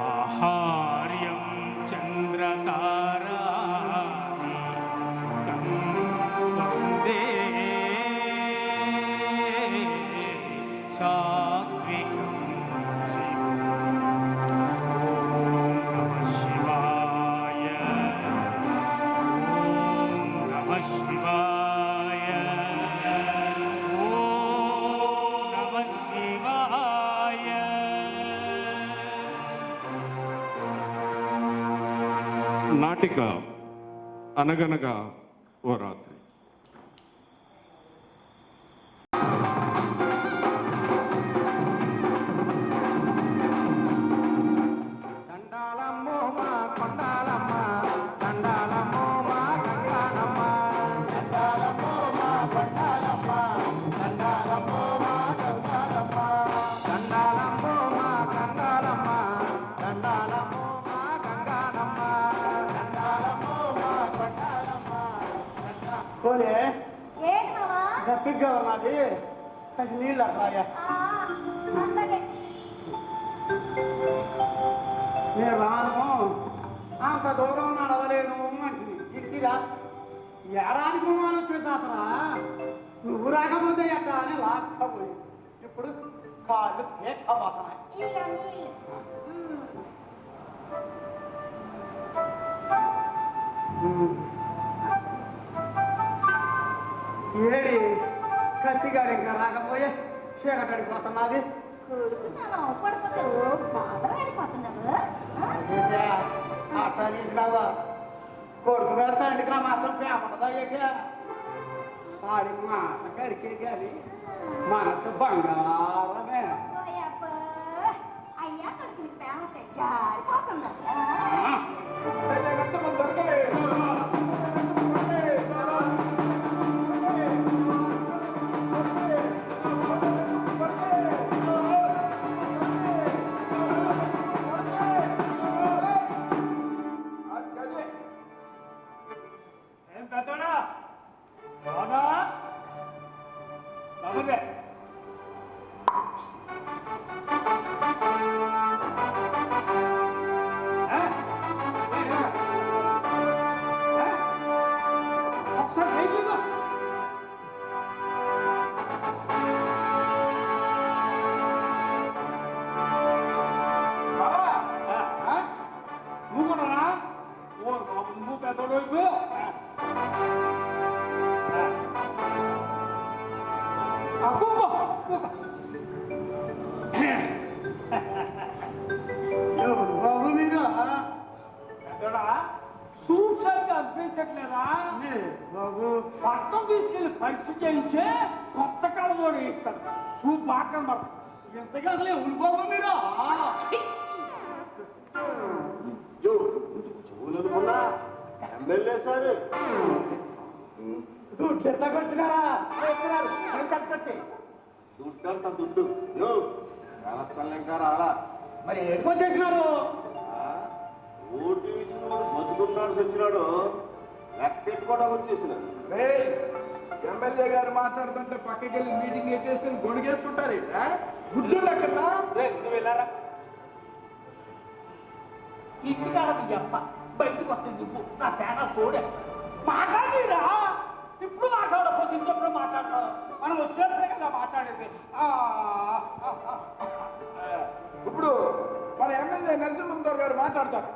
ఆహార్యం చంద్రతారాణి వందే సాత్వికం శివాయ ఓం నమః శివాయ ఓం నమః శివాయ. నాటిక అనగనగా ఓ రాత్రి. గట్టిగా ఉన్నది నీళ్ళు అట్లాగా నేను రాను అంత దూరం నడవలేను అంటుంది చిట్టిరా ఏడాదికి మనం వచ్చేసాతరా నువ్వు రాకపోతే ఎట్లా అని లాక్కపోయి ఇప్పుడు కాళ్ళు పేక్కబోతున్నాయి. ఏడి కత్తిగాడు ఇంకా రాకపోయే చీకటడిపోతున్నది. అట్లా తీసినావా కొడుకు పెడతాండి కా మాత్రం పేపడదా ఏకే ఆడి మాట కరికే కానీ మనసు బంగారమే. అయ్యా కడుపుని పేప జారిపోతుంది. బాబు మీరు సూసైడ్ అనిపించట్లేదా బాబు పట్టం తీసుకెళ్లి పరీక్ష చేయించే కొత్త కళ్ళజోడు ఇస్తాడు చూపు బాగా కనబడతాడు. ఎంతగా అసలే బాబు మీరు ఎమ్మెల్యే సార్ దుడ్డు ఎత్తకొచ్చినారా దుడ్డు అంట దుడ్డు ఎలక్షన్ ఇంకా రాలా మరి ఎట్టుకొచ్చేసినారు. ఓటు వేసినోడు బతుకున్నాడు వచ్చినాడు లెక్కెట్టుకోవడానికి వచ్చేసినాడు. ఎమ్మెల్యే గారు మాట్లాడుతుంటే పక్కకి వెళ్ళి మీటింగ్ ఎట్టేసుకుని గొడుగేసుకుంటారు గుడ్డు లెక్కన్నా వెళ్ళారా ఇంటికాడది చెప్ప బయటకు వస్తుంది నువ్వు నా తేడా తోడే మాట్లాడిరా. ఇప్పుడు మాట్లాడకపోతే ఇంకెప్పుడు మాట్లాడతారు. మనం వచ్చేప్పుడే కదా మాట్లాడేది. ఇప్పుడు మన ఎమ్మెల్యే నరసింహందర్ గారు మాట్లాడతారు.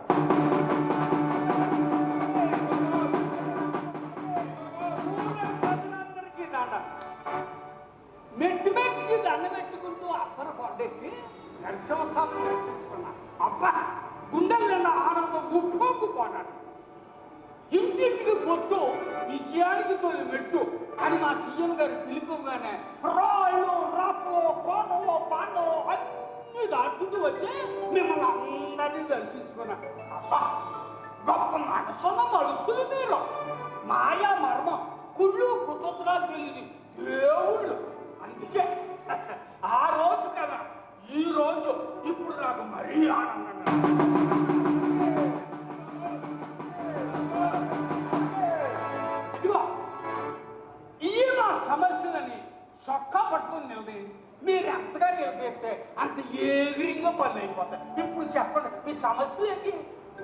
మెట్టి మెట్టికి దండ పెట్టుకుంటూ అబ్బర కొండెక్కి నరసింహస్వామి దర్శించుకున్నా. అబ్బా గుండెలు నిండా ఆనందం ఉప్పొంగిపోనాడు. ఇంటింటికి పొట్టు విజయానికి తొలి మెట్టు అని మా సీఎం గారు పిలుపుగానే రాళ్ళు రాళ్ళు కోటలు పాండలు అన్ని దాటుకుంటూ వచ్చి మిమ్మల్ని అందరినీ దర్శించుకున్నా. అబ్బా గొప్ప మనసున్న మనుషులు మీరు. మాయా మర్మం కుళ్ళు కుతంత్రాలు తెలియదు దేవుళ్ళు. అందుకే ఆ రోజు కదా ఈ రోజు ఇప్పుడు నాకు మరీ ఆనందంగా. ఈ మా సమస్యలని చొక్కా పట్టుకుని నిలదేయండి. మీరు ఎంత ఇంతగా నిలదీస్తే అంత ఏగిరింగా పనులు అయిపోతాయి. ఇప్పుడు చెప్పండి మీ సమస్యలు ఏంటి?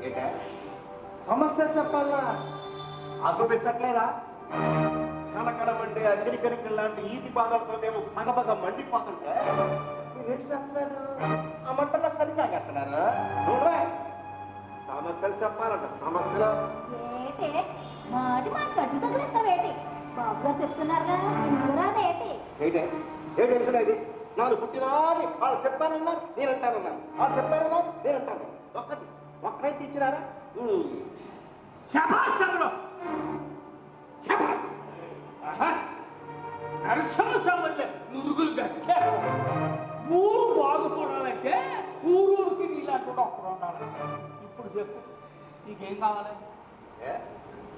ఏంటే సమస్య చెప్పాలా అగ్గుపెచ్చట్లేదా? కనకడ మండి అగ్ని కణికలు లాంటి ఈతి బాధలతో మేము పగపగ మండిపోతుంటే మీరేంటి చేస్తున్నారు? ఆ మంటల్లో సరిగా ఎత్తున్నారు. సమస్యలు చెప్పాలంట. సమస్యలు ఏటే మాటి మాట కట్టు తగిలిస్తావేటి? బాబు గారు చెప్తున్నారుగా ఇంకురాదేటి? ఏంటే ఏంటి అనుకునేది? నాలుగు పుట్టినాది వాళ్ళు చెప్తానన్నారు, నేను అంటానన్నాను. వాళ్ళు చెప్తానన్నారు, నేను అంటాను. ఒక్కడైతే ఇచ్చినారా? శభాష్ తమ్ముడు, శభాష్. ఆహా, నరసింహ సమల్లె నురుగులు గట్టే. ఊరు బాగుపడాలంటే ఊరూరికి నీలాంటి ఒక్కడు ఉండాలి. ఇప్పుడు చెప్పు నీకేం కావాలి?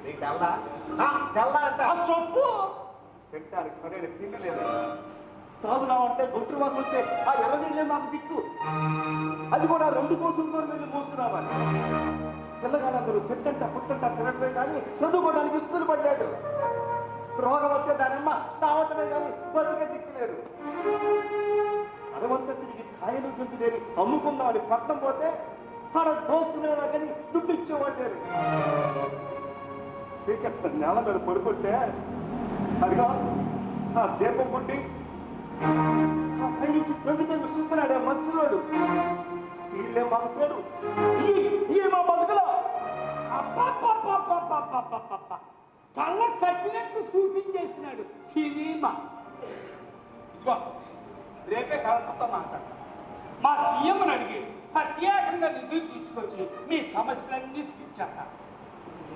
నీకు తెల్లా? తెల్లా అంట. ఆ చెప్పు. పెట్టడానికి సరైన తిండి లేదా? తాగుదామంటే గుంటూరు వాసన వచ్చే ఆ ఎర్ర నీళ్ళే మాకు దిక్కు. అది కూడా 2 కోసులతో వెళ్ళి మోసుకురావాలి. పిల్లగాళ్ళందరూ సెట్టంట పుట్టంట తినటమే కానీ చదువుకోవడానికి స్కూల్ పడలేదు. రోగం వస్తే దానమ్మ సావటమే కానీ బతికే దిక్కు లేదు. అడవంతా తిరిగి కాయలు గుంజులేని అమ్ముకుందామని పట్టణం పోతే ఆడ దోసుకునేవా కానీ దుడ్డు ఇచ్చేవాళ్ళు లేరు. చీకట్ల నేల మీద పడుకుంటే అదిగా ఆ దీపం పుట్టి అక్కడి నుంచి తొంగి చూస్తున్నాడే మత్స్యలోడు. వీళ్ళే బతుకోడు, ఈ మా బతుకులో. కళ్ళ సర్టిఫికెట్లు చూపించేసినాడు సినిమా. ఇదిగో రేపే కలెక్టర్తో మాట్లాడతాను. మా సీఎంని అడిగి ప్రత్యేకంగా నిధులు తీసుకొచ్చి మీ సమస్యలన్నీ తీర్చాక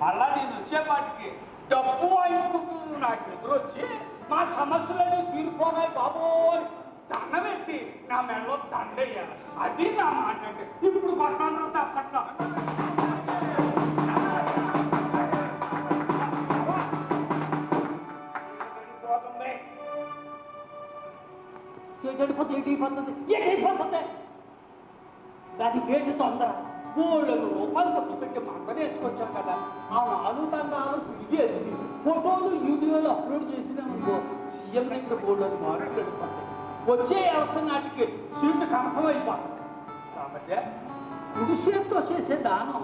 మళ్ళా నేను వచ్చేపాటికి డబ్బు వాయించుకుంటూ నాకు ఎదురొచ్చి మా సమస్యలన్నీ తీరిపోనాయి బాబు అని దండమెత్తి నా మెడలో దండయ్యాలి. అది నా మాట అంటే. ఇప్పుడు కొట్టాను తప్పట్లా. చెడిపోతే ఏటైపోతుంది దానికి ఏంటి తొందర? 3 రూపాయలు ఖర్చు పెట్టి మంట వేసుకొచ్చాం కదా. ఆ 4 దండాలు తిరిగేసి ఫోటోలు వీడియోలు అప్లోడ్ చేసినామనుకో సీఎం దగ్గర 3 మార్కులు వెళ్ళిపోతాయి. వచ్చే ఎలక్షన్ నాటికి సీటు కన్ఫర్మ్ అయిపోతుంది. కాబట్టి కుడి చేతితో చేసే దానం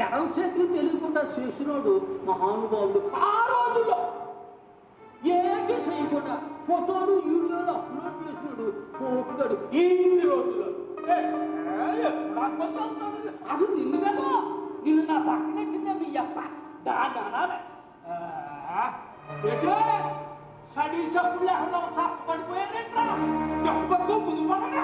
ఎడమ చేతికి తెలియకుండా చేసినోడు మహానుభావుడు. ఆ రోజుల్లో ఏంటి చేయకుండా ఫోటోలు వీడియోలు అప్లోడ్ చేసినాడు పోటుగాడు. ఈ రోజుల్లో అది నిన్ను కదా, నిన్ను నా పక్కనెట్టిందే మీ అప్ప. దాన్ని అనాలి. స్టడీ సప్పుడు లేకుండా సప్ప పడిపోయారంటా. ఎప్పటికో ముందు పడగా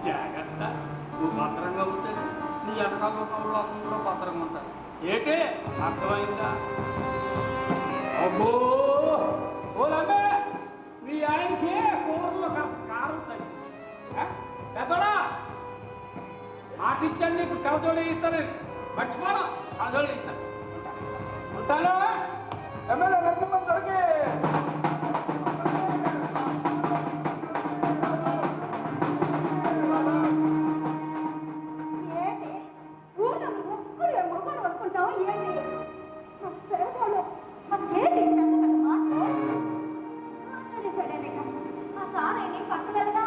జాగ్రత్త. నువ్వు భద్రంగా ఉంటే నీ వెనకాల వాళ్ళు అందరూ భద్రంగా ఉంటారు. ఏంటి అర్థమైందా? అబ్బో ఓలమ్మే మీ ఆయనకి కూరలో కారం తగ్గి పెద్దడా మాటిచ్చాను నీకు. కవతోడు ఇస్తాను మర్చిపోను. కవతోడు ఇస్తాను. ఉంటాను. ఎమ్మెల్యే నరసింహం దొరికి ఏంటి ఊళ్ళో ముగ్గురు ముగ్గురు అనుకుంటావు ఏంటి? పేదోళ్ళు మాకేంటి పెద్ద పెద్ద మాటలు మాట్లాడేశాడేనే కదా. ఆ సార్ అయినా పక్క వెళ్ళగా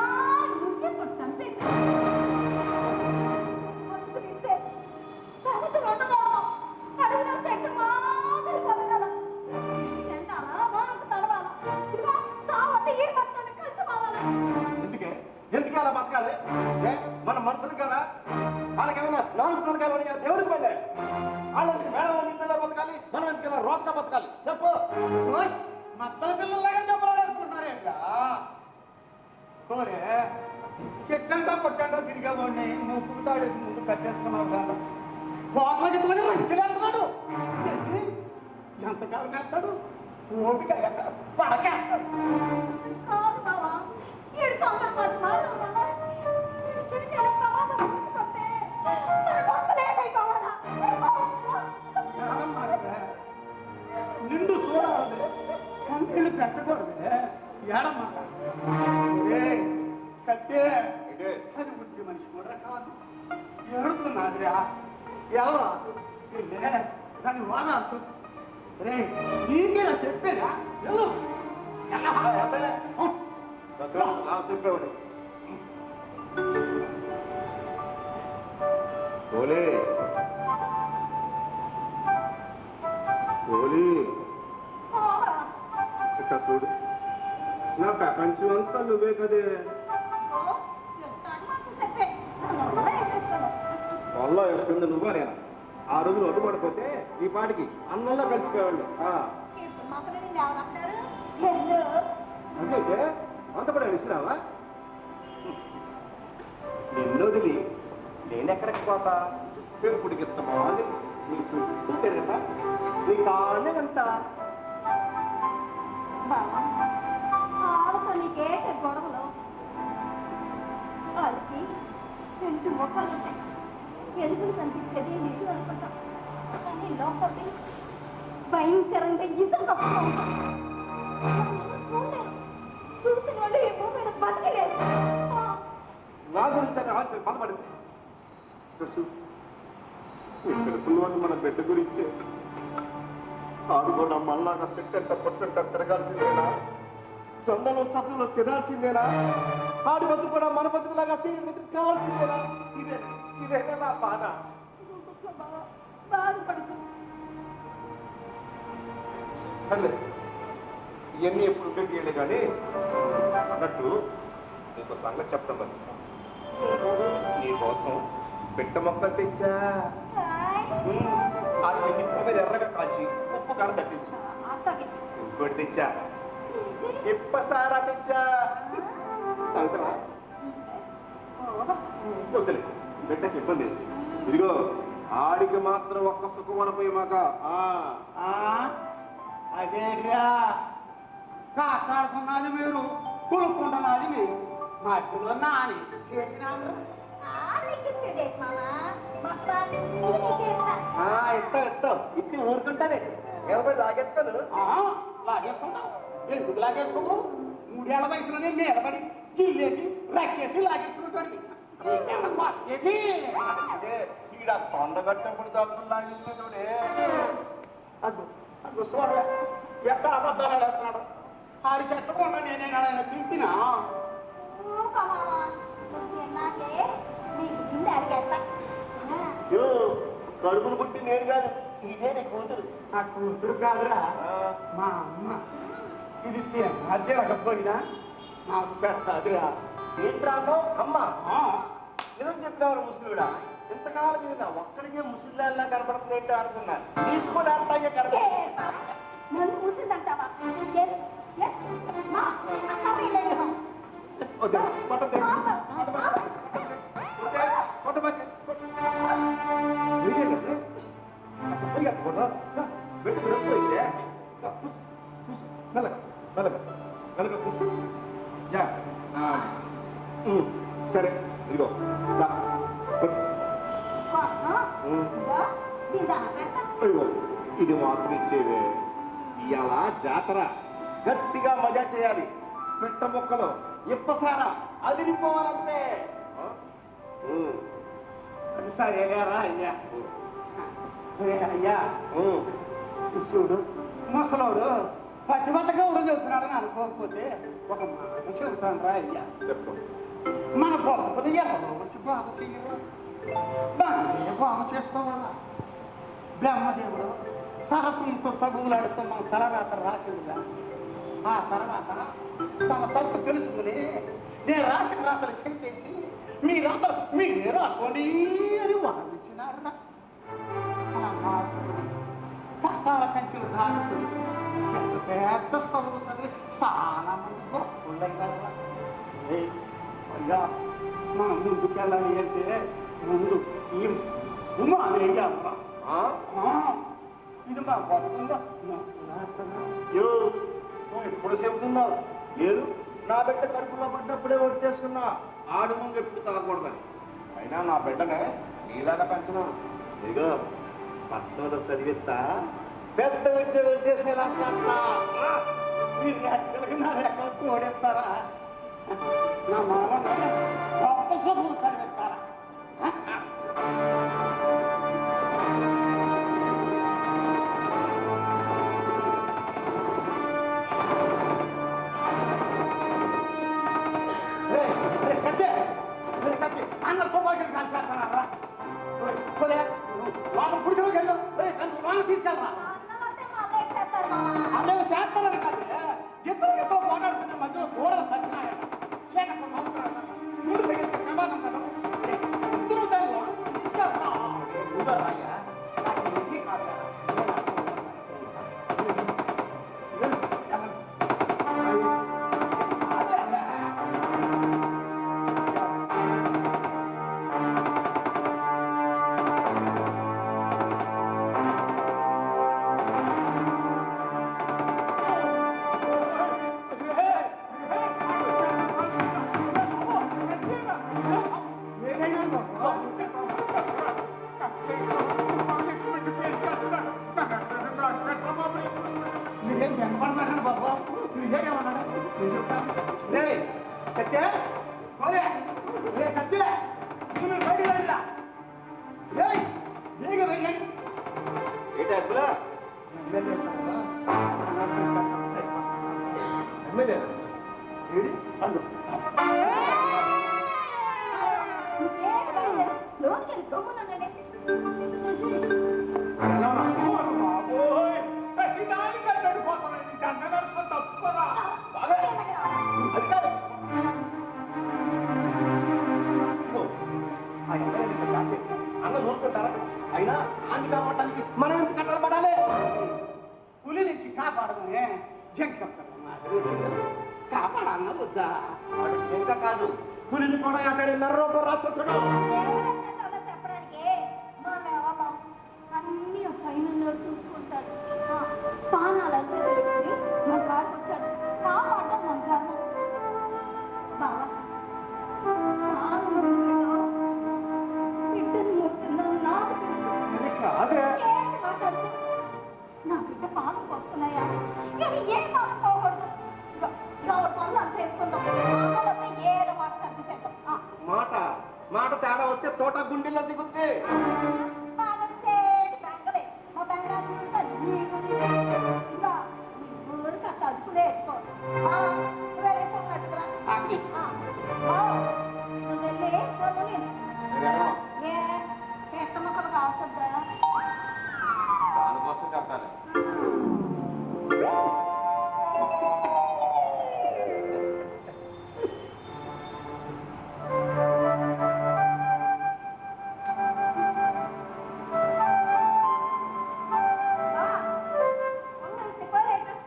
ముసుకేసుకుంటూ చంపేశాడు. అందుకే ప్రభుత్వం ఉండకూడదు. అడుగున సెంటు మాదిరి బతకాల. సెంటాలా బాగా తడవాలా. ఇదిగో సావత ఈ పట్టుని కలిసి పోవాలా. ఎందుకే అలా బతకాలి? మన మనుషులు కదా, వాళ్ళకేమైనా 4 తనకాలు దేవుడికి వెళ్ళే వాళ్ళకి మేడం ఇంతలో బతకాలి, మనం ఎందుకలా రోడ్గా బతకాలి? చెప్పు. మచ్చల పిల్లలాగా చెప్పాలేసుకుంటారేంట? కోరే చెట్టంటా పొట్టంటా తిరిగేవాడిని ముప్పుకు తాడేసి ముందు కట్టేసుకున్నావు కదా. కోట్ల గిట్లగా రంకిలేస్తున్నాడు. ఎంతకాలం వేస్తాడు? ఓపిక ఎక్కడ పడకేస్తాడు. కాదు బావా, ఈడు తొందరపాటు మాటల వల్ల ఈడికి ప్రమాదం ఉంచుకొస్తే మన బతుకు లేదైపోవాలా? నిండు చూడాలి, కంటిళ్ళు పెట్టకూడదు. ఏడమ్మా కత్తే, అది ఉట్టి మనిషి కూడా కాదు. ఏడుతున్నాదిరా, ఎలా దాన్ని వాదాల్సు. రే నీకేనా చెప్పేదా? చెప్పేవాడు ఓలే ఓలీ ఇట్లా చూడు, నా ప్రపంచం అంతా నువ్వే కదే. వల్ల వేసుకుంది నువ్వా నేను? ఆ రోజులు ఒడ్డుపడిపోతే ఈ పాటికి అన్నంలో కలిసిపోయాళ్ళు. అంటే అంత పడే విసిరావా? నిన్ను వదిలి నేనెక్కడికి పోతా? పెంపుడికి ఇస్తామాది నీ చుట్టూ తిరుగుతా, నీ కాళ్ళే అంట. వాళ్ళతో నీకేంటి గొడవలు? వాళ్ళకి 2 మొక్కలు ఉంటాయి. ఎలుగులు కనిపించేది నిజం అనుకుంటాం, కానీ లోపలి భయంకరంగా ఇసం కప్పుతూ ఉంటాం. చూడలేరు, చూసిన వాళ్ళు ఈ భూమి మీద బతికలేరు. నా గురించి అని ఆలోచన బాధపడింది. తెలుపుల్లోని మన బిడ్డ గురించి ఆడు కూడా మళ్ళాగా సెట్టంట పొట్టంట తిరగాల్సిందేనా? చందలో సత్తులో తినాల్సిందేనా? ఆడి బతుకు కూడా మన బతుకులాగా సీనియర్ బతుకు కావాల్సిందేనా? ఇదేనా నా బాధ? బాధపడుతూ సర్లే, ఇవన్నీ ఎప్పుడు ఉండేటిలే కానీ అన్నట్టు నీకు సంగతి చెప్పడం మంచిది. నీ కోసం పిట్ట మొక్కలు తెచ్చా. ఆడికి నిప్పు మీద ఎర్రగా కాల్చి ఉప్పు కారం తట్టించు. ఇంకోటి తెచ్చా, ఇప్పసారా తెచ్చా. తాగుతావా? వద్దులే, బిడ్డకి ఇబ్బంది. ఇదిగో ఆడికి మాత్రం ఒక్క సుఖం పడిపోయి మాక. అదేరా కాకాడుకున్నది మీరు, కొనుక్కుంటున్నది మీరు, మధ్యలో నాని చేసినాను. ఇస్తాం ఇత్తి ఊరుకుంటానే నిలబడి లాగేసుకోను. లాగేసుకుంటావు, ఎందుకు లాగేసుకోవు? 3 ఏళ్ల వయసులోనే నిలబడి గిల్లేసి రక్కేసి లాగేసుకున్నట్టు ఈడ తొండగట్టప్పుడు దాక్కుని లాగేసుకున్నాడే. అది చూడలే ఎట్లా అబద్ధాలు ఆడుతున్నాడు. ఆడికి ఎట్టకుండా నేనే తింటినా. కడుపును పుట్టి నేను కాదు, ఇదే నీ కూతురు. నా కూతురు కాదురా, మా అమ్మ. ఇది తినకపోయినా నాకు పెడతాదిరా. ఏంట్రాను అమ్మ? నిజం చెప్పినవారు ముసలివిడా? ఇంతకాలం మీద ఒక్కడికే ముసలిలా కనపడుతుంది ఏంటో అనుకున్నా. నీకు కూడా అట్టాగే కనపడుతుంది. నన్ను కూసిందంటావా? సరే ఇదిగో అయ్యో, ఇది మాత్రం ఇచ్చేవే. ఇవాళ జాతర గట్టిగా మజా చేయాలి. పిట్ట మొక్కలు ఇప్పసారా అదిరిపోవాలంటే. అది సరేరా అయ్యా. అయ్యా చూడు, ముసలోడు పతివత గౌరవం చెబుతున్నాడని అనుకోకపోతే ఒక మాట చెబుతాను రా అయ్యా. చెప్పు. మన పొలపని ఎవరో వచ్చి బాగు చెయ్యరు, దాన్ని బాగు చేసుకోవాలా? బ్రహ్మదేవుడు సరస్సుతో తగులాడుతూ మన తలరాత రాసిందిగా. ఆ తర్వాత తన తప్పు తెలుసుకుని నేను రాసిన రాతలు చెప్పేసి మీ రాతలు మీరే రాసుకోండి అని వాదించినాడు. అలా మార్చుకుని కట్టాల కంచెలు దాటుకుని పెద్ద పెద్ద చదువు చదివి చాలా మంది గొప్పలైనారు. అయ్యా మనం ముందుకెళ్ళాలి అంటే ముందు ఈ ఉమానేయాలరా. ఇది మా బతుకుందా యో నువ్వు ఎప్పుడు చెబుతున్నావు లేదు నా బిడ్డ కడుపులో పడ్డప్పుడే ఒట్టేస్తున్నా ఆడు ముందు ఎప్పుడు తాగకూడదని అయినా నా బిడ్డనే నీలాగా పెంచను ఇదిగో పట్టణంలో చదివిస్తా పెద్ద ఉద్యోగం చేసేలా సత్తా మీరు రెక్కలకి నా రెక్కలు తోడెత్తారా నా మామ గొప్ప చదువు చదివించారా అందరితో బాగా కలిసేస్తారా వాళ్ళ పుడిలోకి వెళ్ళు వాళ్ళని తీసుకెళ్ళరా అన్నలైతే మళ్ళీ ఎక్కేస్తారు మామ. అదే చేస్తారని కాదు ఇద్దరు పోరాడుతున్న మధ్యలో గోడలు సచ్చినాయట చీకట్లో నవ్వుతున్నారట. మూడు తగిలితే ప్రమాదం కదా ఇద్దరు దాన్ని లోపలికి తీసుకెళ్తా ఉండరాయ్యా నాకు ఏమీ కాదు కదా. అదే అదే. ఏదైనా బాబు మీరేం వెనపడతారండి బాబా మీరు ఏమన్నాడు నేను చెప్తాను రే కత్తే పోలే రే కత్తే ఇది మీరు బయటికి వెళ్ళిరా రే బేగ వెళ్ళండి ఏంటి అప్పులా ఎమ్మెల్యే సార్ ఎమ్మెల్యే ఏడి అదో ఇంకేం లేదు. లోనికి వెళ్ళి గమ్మునుండండి. బాబోయ్ ప్రతిదానికి అడ్డుపోతున్నాయి దండగడప తప్పురా అది కాదు ఇదిగో ఆ ఎమ్మెల్యే ఇక్కడ కాసే అన్న నూరుకుంటారా అయినా ఆంటీ కావటానికి మనం ఎంత కట్టలు పడాలి పులి నుంచి కాపాడమనే జంకప్పల మాదిరి వచ్చింది కాపాడన్న వద్దా వాడు చెంక కాదు పులిని కూడా అట్టడి నర్రోప రాక్షసుడు అలా చెప్పడానికి మనం ఎవరం అన్ని పైన చూసుకుంటాడు పానాలు అరిసేది పెట్టుకుని మన కాడికి వచ్చాడు కాపాడడం మన ధర్మం బావా బిడ్డను మోతుందని నాకు తెలుసు ఇది కాదే ఏంటి మాట్లాడుతూ నా బిడ్డ పాదం కోసుకున్నాయా కానీ ఏ పాదం పోకూడదు ఎవరి పనులు అంత చేసుకుందాం మామూలు ఏదో మాట సర్దిసేద్దాం మాట మాట తేడా వస్తే తోట గుండెల్లో దిగుద్ది బాగా సేటి బెంగలే మా బెంగంతా ఇలా నీ ఊరు కాస్త అదుపులే పెట్టుకో వెళ్ళి పనులు అట్టుకురా నువ్వు వెళ్ళి పొద్దున ఏ పెట్ట మొక్కలు కావాల్సిందా దానికోసం కట్టాలి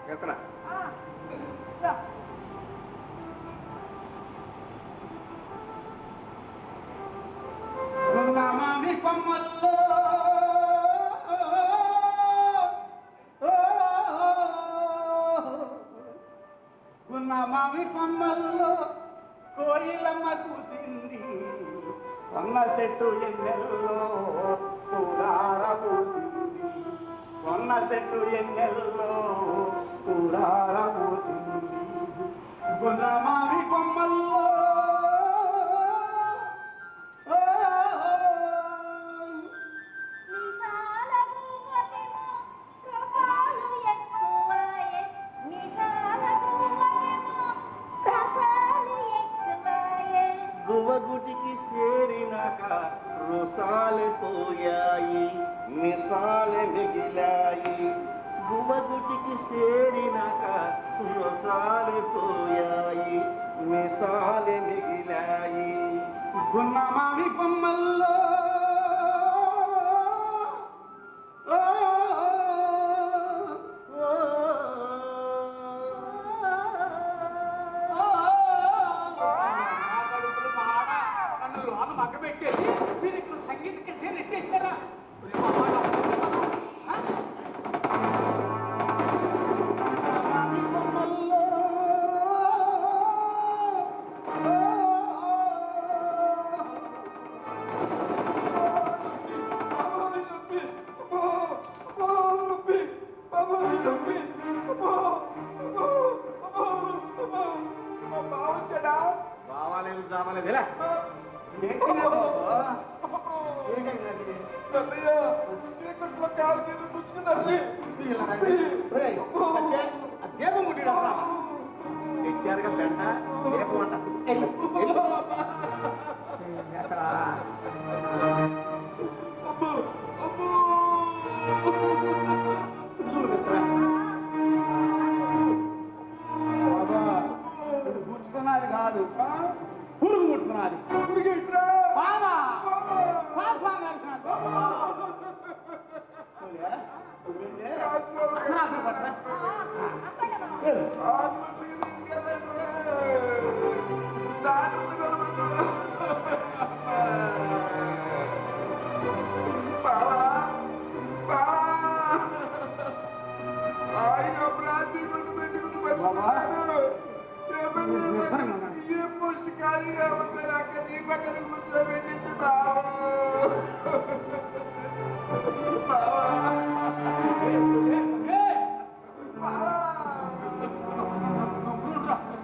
ఎత్తనా మామి కొమ్మల్లో ఉన్న మామి కొమ్మల్లో కోయిలమ్మ కూసింది కొన్న చెట్టు ఎన్నెల్లో కూడార కూసింది కొన్న చెట్టు ఎన్నెల్లో కూడార కూసింది గున్న మామి కొమ్మల్లో గువ్వగుటికి చేరినాక రోసాలు పోయాయి మిసాలు మిగిలాయి గువ్వగుటికి చేరినాక రోసాలు పోయాయి మిసాలు మిగిలాయి గున్న మామి కొమ్మల్లో నన్ను లోన మగ్గ పెట్టేసి మీరు ఇక్కడ సంగీత కేసే ఎట్టేసారా రావట్లేదు ఇలా ఏంటైంది పెద్దయ్య చీకట్లో కాలు మీద పుచ్చుకున్నది. దీపం ముట్టిడు తెచ్చారుగా పెంట దీపం అంట అబ్బో అబ్బో పుచ్చుకున్నది కాదు పురుగు ముట్టుకున్నది పురిగేట్రా బాగా హాస్పిటల్కి తీసుకెళ్ళండి. డాక్టర్ని కలవండి. బావా బావా ఆయన ప్రాంతీ గుండు పెట్టుకుని బతుకుతున్నాడు. ఏ పోస్ట్ ఖాళీగా ఉందని అక్కడ నీ పక్కన కూర్చోబెట్టింది బావా. బావా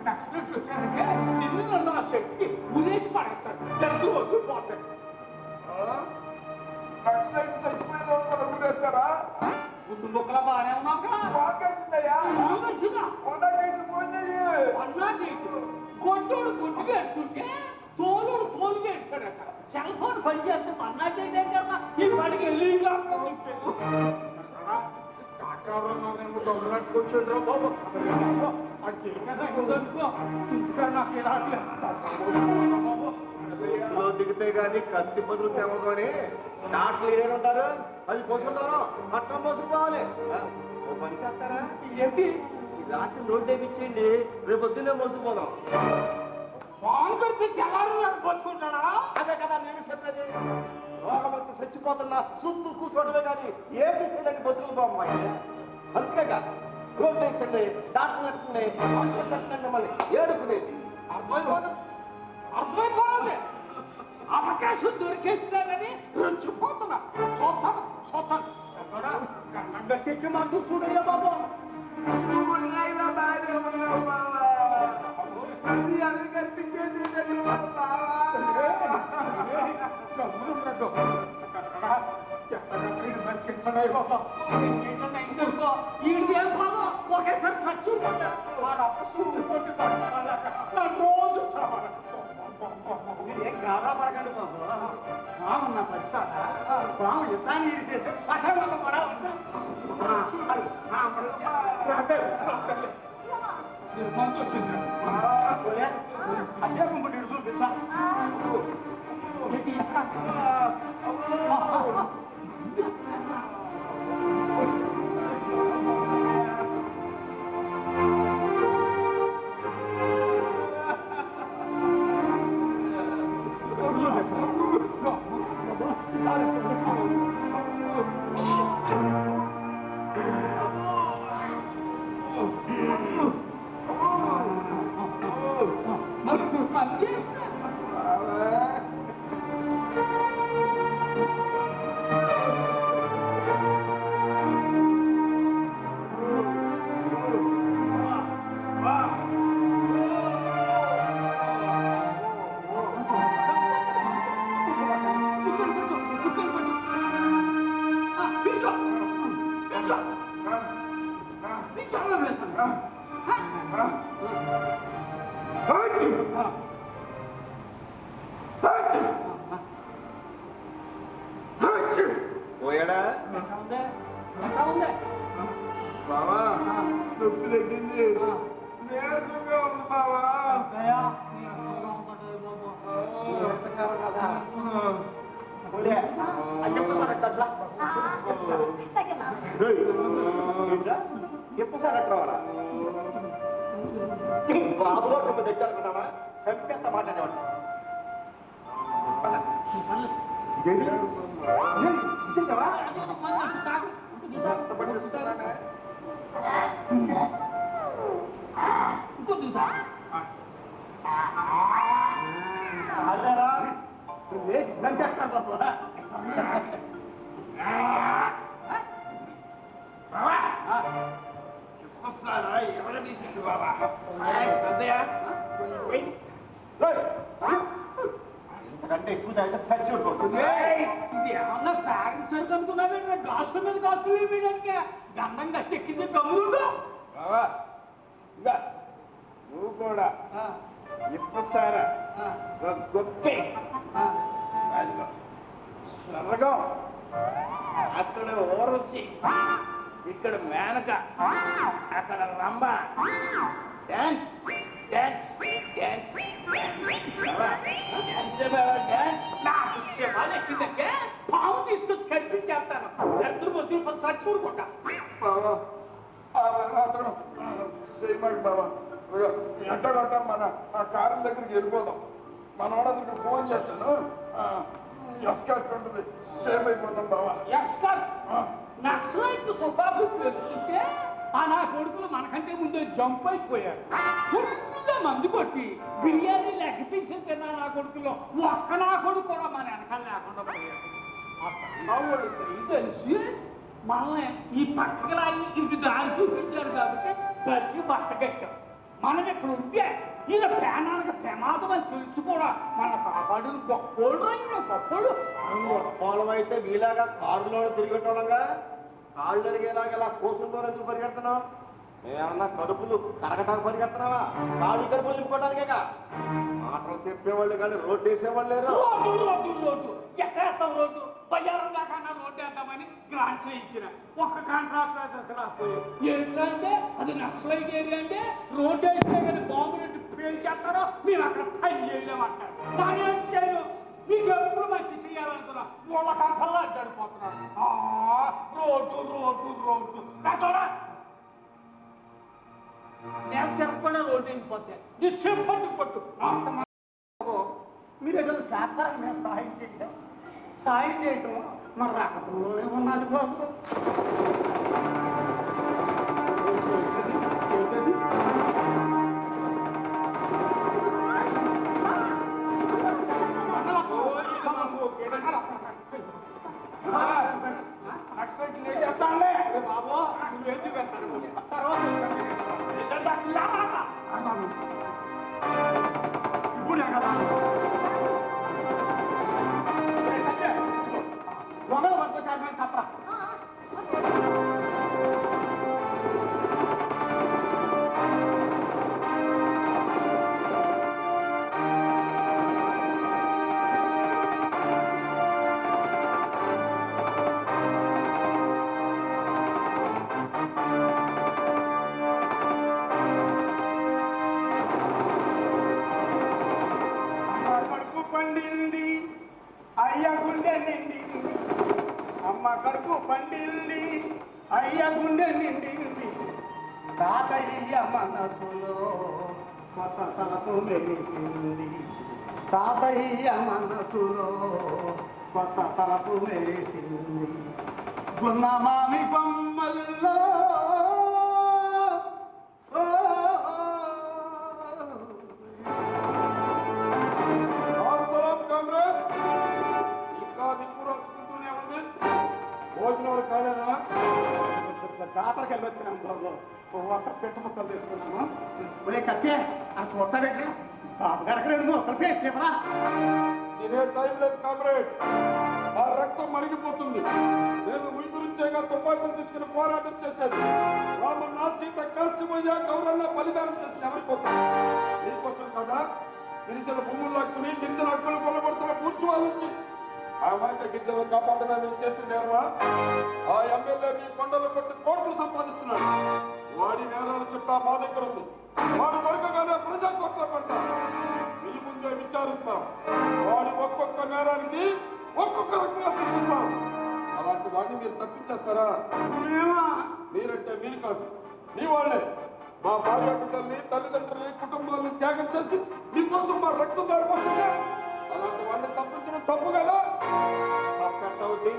నక్సలెట్లు వచ్చారంటే నిన్ను నన్ను ఆ శక్తికి ఉరేసి పడేస్తాడు. జంతువు వద్దు పోతాడు. నక్సలైట్ చచ్చిపోయిన వాళ్ళు కూడా ఊరేస్తారా? ముందు మొక్కల బాగానే ఉన్నావుగా. బాగేసిందయ్యా. బాగొచ్చిందా? కొండకెళ్ళి ఫోన్ చెయ్యి. అన్నా చేసి కొట్టోడు కొట్టుకు ఎడుతుంటే తోలుడు తోలుగా ఏడ్చాడట. సెల్ ఫోన్ పనిచేస్తే అన్నా చేయడం కన్నా ఈ పడికి వెళ్ళి కూర్చుండ్రా బాబు. ఇంట్లో దిగితే గాని కత్తి బదులు తెమదు అని డాక్టర్లు ఏడేమంటారు? అది పోసుకుంటాను పట్టణం మోసుకుపోవాలి. ఓ పని చేస్తారా? ఏంటి ఈ రాత్రి రోడ్డు వేయించేయండి, రేపు పొద్దున్నే మోసుకుపోదాం. బాగు కడితే తెల్లారు పట్టుకుంటాడా? అదే కదా నేను చెప్పేది. రోగమంతా చచ్చిపోతున్నా సుత్తు కూర్చోవడమే కానీ ఏంటి చేయలేని బతుకులు బామ్మాయి. అంతేగా రోడ్డు వేయించండి, డాక్టర్ కట్టండి, హాస్పిటల్ కట్టండి, మళ్ళీ ఏడుకునేది. అర్థమైపోయింది. అవకాశం దొరికేస్తున్నానని రుచిపోతున్నా. చూస్తాను గండం గట్టి మాకు చూడయ్యా బాబు. నువ్వు నాయనా బాగానే ఉన్నావు బావా. అది అది కనిపించేది ఏంటంటే బావా. ఈడికేం బాబు ఒకేసారి సచ్చి వాడు అప్పు రోజు ఏం గాబరా పడకండి బాబు పాము నా పరిస్థితి పాము ఇసాన్ని ఇరిసేసి అసలు కూడా ఉంటా మంచి వచ్చింది. అదే కుంపుటి చూపించా పోయాడా? బావా నొప్పి తగ్గింది. నీరసంగా ఉంది బావా. ఎప్పుడు సార్ అట్లా బాబు కోసం తెచ్చానుకున్నావా? చంపేంత మాట్లాడేవాడు. ఇచ్చేసావా? అదేరా వేసి దంచేస్తాను బాబు. వస్తారా ఎవరు తీసింది బాబా? పెద్దయ్యా ఇంతకంటే ఎక్కువ తాగితే చచ్చి ఊరుకోతుంది. ఇది ఏమన్నా పేరెంట్స్ అనుకున్నావే గాసుల మీద గాసులు వేయడానికి గంధం గట్టెక్కింది గమ్ముడు బావా ఇంకా నువ్వు కూడా ఇప్పసారా గొప్పే అదిగో స్వర్గం అక్కడ ఓరసి ఇక్కడ మేనక అక్కడ Rambha dance dance dance dance నాకు శవాలు ఎక్కిందంటే పాము తీసుకొచ్చి కనిపించేస్తాను ఎద్దరు వదిలి పది సచ్చి ఊరుకుంటా బావా అతను చేయమాకు బావా ఎట్టగట్ట మన ఆ కారు దగ్గరికి వెళ్ళిపోదాం మన వాడు ఫోన్ చేస్తాను ఎస్కాట్ ఉంటుంది సేఫ్ అయిపోతాం బావా ఎస్కర్ నక్సలైట్లు తుపాకులు పెరుగుతుంటే ఆ నా కొడుకులు మనకంటే ముందే జంప్ అయిపోయారు ఫుల్గా మందు కొట్టి బిర్యానీ లెగ్ పీసే తిన్నా నా కొడుకులో ఒక్క నా కొడుకు కూడా మన వెనకాల లేకుండా పోయాడు తెలిసి మనల్ని ఈ పక్కకి రాయి ఇంటి దారి చూపించారు కాబట్టి బతికి బట్టకెక్కాం మనం ఇక్కడ ఉంటే ఇలా పేనానికి ప్రమాదం అని తెలుసు కూడా మన కాపాడిన గొప్పోడు ఆయన గొప్పోడు పొలం అయితే మీలాగా కారులో తిరిగేటోళ్ళంగా కాళ్ళు అరిగేలాగా ఇలా కోసులతో ఎందుకు పరిగెడుతున్నావు? మేమన్నా కడుపులు కరగటానికి పరిగెడుతున్నావా? కాళ్ళు కడుపులు నింపుకోవడానికేగా. మాటలు చెప్పేవాళ్ళు కానీ రోడ్డు వేసేవాళ్ళు లేరు. రోడ్డు రోడ్డు రోడ్డు ఎక్కడేస్తాం రోడ్డు బయ్యారం దాకా రోడ్డు వేద్దామని గ్రాంట్స్ ఇచ్చిన ఒక్క కాంట్రాక్టర్ రాకపోయి ఏంటంటే అది నక్సలైట్ ఏరియా అంటే రోడ్డు వేస్తే కానీ బాంబులు పేల్చేస్తారో మేము అక్కడ పని చేయలేమంటారు దాని ఏం చేయరు మీకు ఎప్పుడు మంచి చేయాలనుకున్నా వాళ్ళ కంపల్లో అడ్డాడిపోతున్నారు రోడ్డు రోడ్డు రోడ్డు కాదా నేను తిరగకుండా రోడ్డు అయిపోతే నీ చెప్పట్టు పట్టు మీరు ఏదో శాస్త్రాన్ని మేము సాయం చేయడం సాయం చేయటం మన రకతంలోనే ఉన్నది బాబు. చేస్తానులే బాబు నువ్వు ఎందుకు పెడతాను ఇప్పుడు కదా వంగల వరకు చాలు తప్ప పండింది అయ్య గుండె నిండింది అమ్మ కడుపు పండింది అయ్య గుండె నిండింది తాతయ్య మనసులో కొత్త తలపు మెరిసింది తాతయ్య మనసులో కొత్త తలపు మెరిసింది గున్న మామి బొమ్మల్లో జాతరకి వెళ్ళి వచ్చినాం బాబు ఒక్క పెట్ట ముక్కలు తీసుకున్నాము ఒరే కత్తే ఆ సొట్ట పెట్టి బాబు గారికి రెండు ముక్కలు పెట్టేవరా తినే టైం లేదు కామ్రేడ్ ఆ రక్తం మరిగిపోతుంది నేను మీ గురించేగా తుపాకులు తీసుకుని పోరాటం చేసేది రామన్న సీత కాశీమయ్య గౌరన్న బలిదానం చేసింది ఎవరి కోసం మీకోసం కదా గిరిజన భూములు లాక్కుని గిరిజన హక్కులు కొనబడుతున్న కూర్చు వాళ్ళొచ్చి ఆ మాట గిరిజనులు కాపాడడానికి చేసింది ఎవరా ఆ ఎమ్మెల్యే మీ కొండలు పెట్టి కోట్లు సంపాదిస్తున్నాడు వాడి నేరాలు చుట్టా మా దగ్గర ఉంది వాడు దొరకగానే ప్రజా కోర్టులో పెడతారు మీ ముందే విచారిస్తాం వాడి ఒక్కొక్క నేరానికి ఒక్కొక్క రకంగా శిక్షిస్తాం అలాంటి వాడిని మీరు తప్పించేస్తారా మీరంటే మీరు కాదు మీ వాళ్ళే మా భార్య బిడ్డల్ని తల్లిదండ్రుల్ని కుటుంబాన్ని త్యాగం చేసి మీకోసం మా రక్తం దారిపోతుందా అలాంటి వాడిని తప్పించడం తప్పు కదా అవుతుంది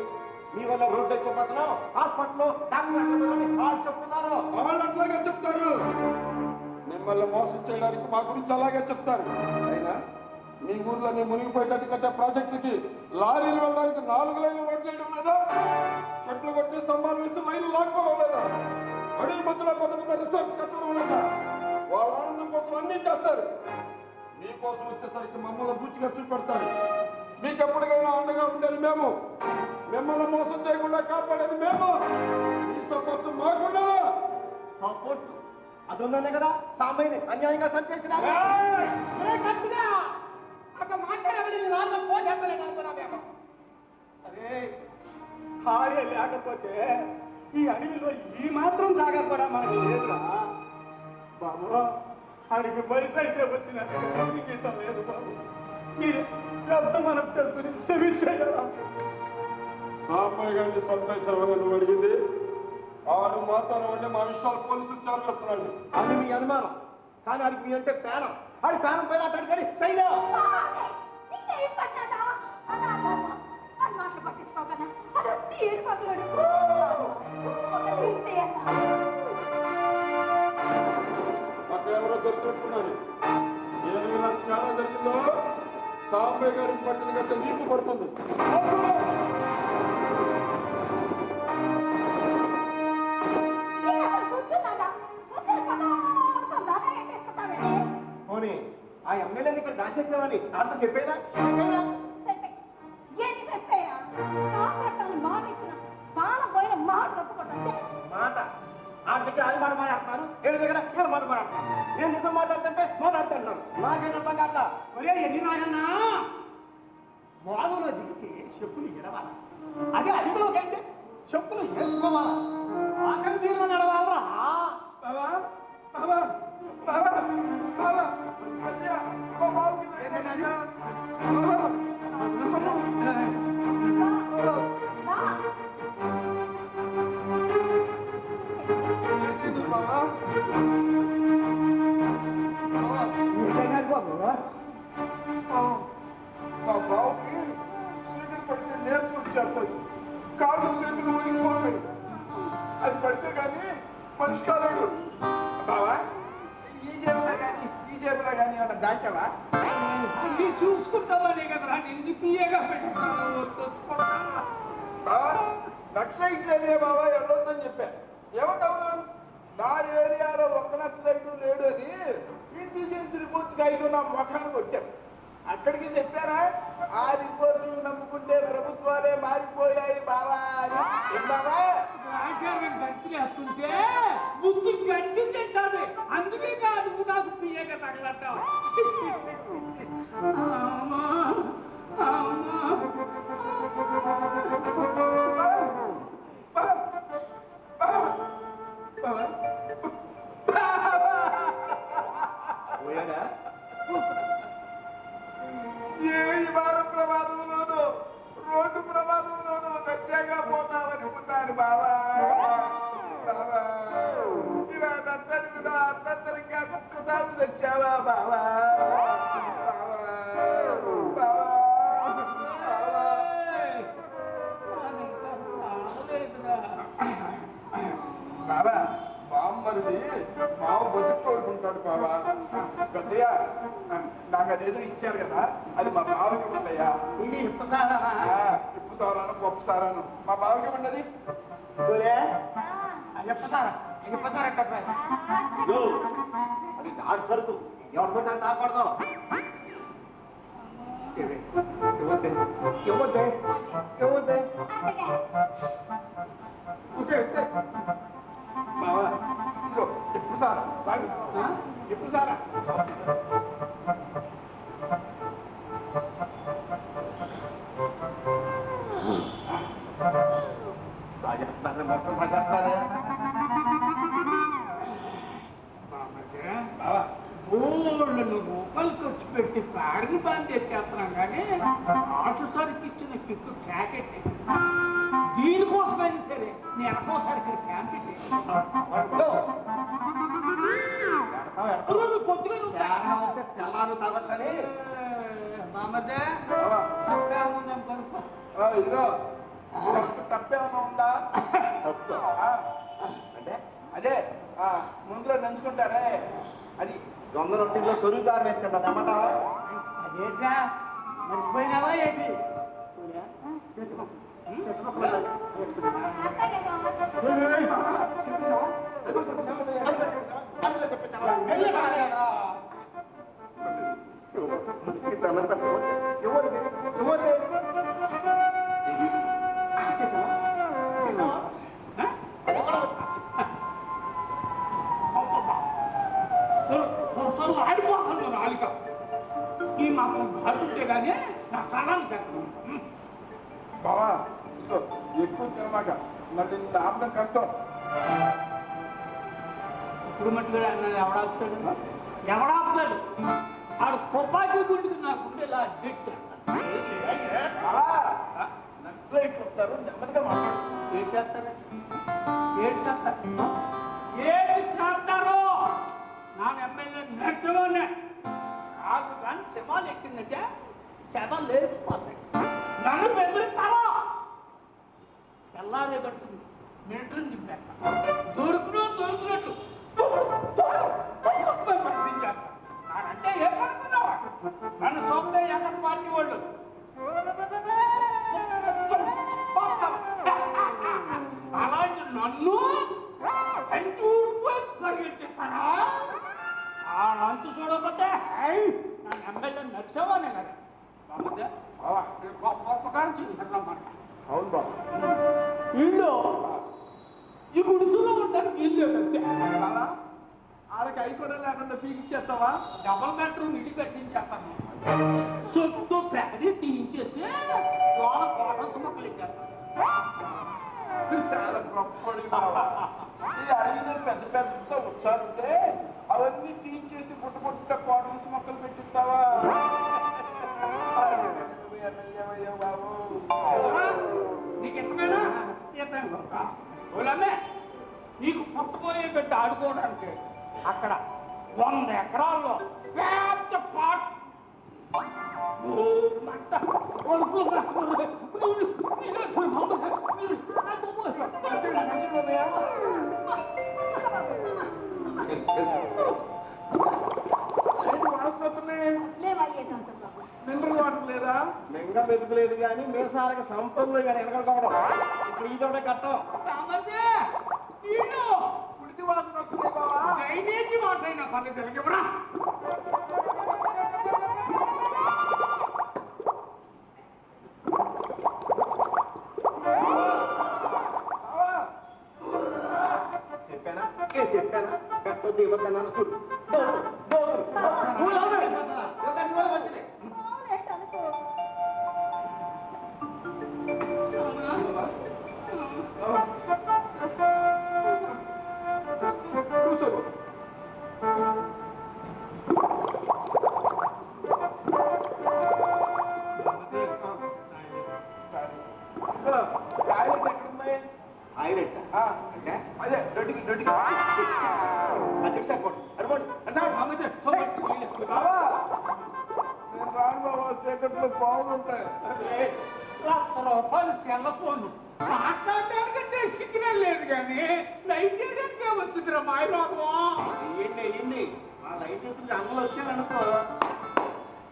మీ వల్ల రోడ్డు వచ్చిపోతున్నాం హాస్పిటల్లో డాక్టర్ చెప్తున్నారు వాళ్ళు అట్లాగే చెప్తారు మిమ్మల్ని మోసం చేయడానికి మా గురించి అలాగే చెప్తారు అయినా మీ ఊర్లో మునిగిపోయేటట్టు కట్టే ప్రాజెక్టుకి లారీలు వెళ్ళడానికి 4 లైన్లు రోడ్లు వేయడం లేదా చెట్లు కొట్టి స్తంభాలు వేసి లైన్లు లాక్కోవడం లేదా అడవి మధ్యలో పెద్ద పెద్ద రిసార్ట్స్ కట్టడం లేదా వాళ్ళ ఆనందం కోసం అన్నీ చేస్తారు మీకోసం వచ్చేసరికి మమ్మల్ని బూచిగా చూపెడతారు. మీకు ఎప్పటికైనా అండగా ఉండేది మేము, మిమ్మల్ని మోసం చేయకుండా కాపాడేది మేము. ఈ సపోర్ట్ మాకుండా సపోర్ట్ అది ఉందనే కదా సాంబయ్యని అన్యాయంగా చంపేసినారు. అట్లా మాట్లాడేవాళ్ళు నీ నాన్న పోసేస్తలేదు అనుకున్నావేమో. అరే భార్య లేకపోతే ఈ అడవిలో ఈ మాత్రం జాగా కూడా మనకి లేదురా బాబు. అడిగి వయసు అయితే వచ్చిన గీత లేదు బాబు. మీరు పెద్ద మనం చేసుకుని క్షమించేయరా. సాంబయ్య గారిని చంపేశామని నువ్వు అడిగింది. ఆడు మాత్రం అంటే మా విషయాలు పోలీసులు చేరుకొస్తున్నాడు. అది మీ అనుమానం, కానీ అడిగి మీ అంటే పేనం. ఆడి పేనం పైన అట్టడి శైలో నీకేం పట్టదా అని మాటలు పట్టించుకోకదా. అది ఒట్టి ఏరు పగలడు అక్కడ ఎవరో దొరికినట్టున్నారు. ఏమైనా తేడా జరిగిందో సాంబయ్య గారికి పట్టిన గట్ట నీకు పడుతుంది. పోనీ ఆ ఎమ్మెల్యేని ఇక్కడ దాచేసినామని ఆడితో చెప్పేదా? ఏది చెప్పేరా కాపాడతాను మాట ఇచ్చిన బాణం పోయిన మాట తప్పకూడదంటే మాట ఆడి దగ్గర ఆడి మాట మాట్లాడుతున్నారు, ఏడు దగ్గర ఏడు మాట మాట్లాడుతున్నారు. నేను నిజం మాట్లాడుతుంటే మాట్లాడుతున్నాను. నాకేం అర్థం కావట్లా. ఒరే ఎన్ని నాగన్నా వాగులో దిగితే చెప్పులు ఎడవాలి, అదే అడవిలోకి వెళ్తే చెప్పులు వేసుకోవాలా. ఆకలి తీరులో నడవాలరా. బాబా బాబా బాబా బాబా మా బాబుకి మా బావుకి చీకటి పడితే నేర్చు వచ్చేస్తాయి, కాళ్ళు చేతులు ఊరిపోతాయి. అది పడితే కానీ మనిషి కాలేడు. బావా ఈ జేబులో కానీ ఈ జేబులో కానీ ఏమన్నా దాచావా? అన్ని చూసుకుంటామనే కదరా నిన్ను పియ్యగా పెట్టుకున్నావు. బావా నక్సలైట్ ఏరియా బావా వెళ్ళొద్దని చెప్పా. ఏమంటావు? నా ఏరియాలో ఒక్క నక్సలైట్ లేడు అని ఇంటెలిజెన్స్ రిపోర్ట్కి అయితే నా ముఖాన్ని కొట్టాం. అక్కడికి చెప్పారా ఆ రిపోర్టులు నమ్ముకుంటే ప్రభుత్వాలే మారిపోయాయి బావా అని. విన్నావా? ఆచారం గట్టి వస్తుంటే ముందు గట్టి తింటాది. అందుకే కాదు నాకు పియ్యగా తగలట్టావు. ఏ విమాన ప్రమాదంలోనూ రోడ్డు ప్రమాదంలోనూ దర్జాగా పోతామనుకున్నాను బావా. బావా ఇలా నట్టడివిలో అర్థంతరంగా కుక్క సాగు వచ్చావా బావా? బావా బావా బావా బామ్మరిది మావ బతుకు కోరుకుంటాడు బావా. పెద్దయ్య నాకు అదేదో ఇచ్చారు కదా, అది మా బావకి ఉండయ్యా. ఇది ఇప్పసారా ఇప్పు సారాను పప్పు సారాను మా బావకి ఉన్నది. అయ్యప్పసారా అయ్యప్పసారా కట్రా. అది దాడి సరుకు, ఎవరు పడితే తాకూడదు. ఇవ్వద్దే ఇవ్వద్దే ఇవ్వద్దే. బావా ఇదిగో ఇప్పు సారా తాగు. ఇప్పు సారా తాగేస్తానే మొత్తం తాగేస్తానే. బావా బోళ్ళను రూపాయలు ఖర్చు పెట్టి ఫ్యాన్ బ్యాండ్ ఎత్తేస్తున్నాం కానీ ఆటోసారికి ఇచ్చిన కిక్కు క్యాకెట్టేసి దీనికోసమైనా సరే నేను ఎక్కడోసారి ఇక్కడ క్యాంప్ పెట్టేసి కొద్దిగా తెల్లారు తాగొచ్చని మామదే బావా తప్పేముందాం కనుక్కో. ఇదిగో తప్పేమన్నా ఉందా? అంటే అదే ముందులో నంచుకుంటారే అది. 100 రొట్టెల్లో చెరువు కారం వేస్తాడు అన్నమాట. అదేంటా మర్చిపోయినావా ఏంటి? అట్టగే బావ నీకు దండం పెట్టవద్దు. ఇవ్వండి ఇవ్వండి. ఇచ్చేసావా? ఇచ్చేసావా? ఆడిపోతుంది నాలిక. ఈ మాత్రం ఘాటుంటే కానీ నా స్థానాన్ని తగ్గదు. బావా ఇదిగో, ఎక్కువ తినమాక మరి ఆపడం కష్టం. ఇప్పుడు మట్టుగా ఎవడాపుతాడు? ఎవడాపుతాడు? ఆడు తుపాకీ గుండుకు నా గుండెలా అడ్డెట్టు. నక్సలైట్లు వస్తారు, నెమ్మదిగా మాట్లాడు. ఏడు చేస్తారు? ఏడు చేస్తారు? ఏడు చేస్తారు? నా ఎమ్మెల్యే నచ్చలోనే నాకు కానీ శవాలు ఎక్కిందంటే శవాలు లేచిపోతాయి. నన్ను బెదిరిస్తారా? తెల్లారే కట్టుకుంది మిలిటరీ దింపేస్తా. దొరికినట్టు అంటే ఏం పడుతున్నావా? నన్ను సొంత ఎక్కడ పార్టీ వాళ్ళు అలాంటి నన్ను పరిగెట్టిస్తారా? ఆ అంచు చూడకపోతే నా ఎమ్మెల్యే నడిచేవానే కదా. గొప్పకారం చూసారన్నమాట. అవును బాబు. ఇల్లు ఈ గుడిసెలో ఉండడానికి ఇల్లు అంతే. ఆడకి అవి కూడా లేకుండా పీకిచ్చేస్తావా? డబల్ బెడ్రూమ్ ఇల్లు కట్టించేస్తాను. చుట్టూ ప్రహరీ తీయించేసి లోన క్వార్టర్స్ మొక్కలు ఇచ్చేస్తాను. చాలా గొప్పడి బావా. ఈ అడవిలో పెద్ద పెద్ద ఉత్సాలుంటే అవన్నీ తీయించేసి పుట్ట పుట్ట క్వార్టర్స్ మొక్కలు పెట్టిస్తావా? బాబు నీకు ఎంతమైనా ఓలమ్మే నీకు పుట్టబోయే పెట్టి ఆడుకోవడానికి అక్కడ 100 ఎకరాల్లో పెద్ద పాట్ వాసన వస్తున్నాయి. లేవయ్యేదంత బాబు. మినరల్ వాటర్ లేదా? మెంగ మెతుకులేదు కానీ మీసాలకు సంపంలో వెనకడుకోవడం. ఇప్పుడు ఈతోటే కట్టం. ఉడికి వాసన వస్తున్నాయి బావా. డ్రైనేజీ వాటర్ అయినా పర్లేదు ఎవరా? చెప్పానా కట్టొద్దు ఇవ్వద్దన్నాను. చూడు వచ్చింది. అవునేంటి అనుకో. కూర్చోబో. టాయిలెట్ ఎక్కడున్నాయి? ఆయిలెట్ ఆ, అంటే అదే దొడ్డికి దొడ్డికి. బావా నేను రాను బాబా, చీకట్లో పావులు ఉంటాయి. ₹1,00,000 సెల్లఫోను మాట్లాడడానికంటే సిగ్నల్ లేదు కానీ లైట్ వేయడానికే వచ్చిందిరా మాయలోకం. ఇయ్యండి ఆ లైట్ ఎత్తుకు అమ్మలు వచ్చారనుకో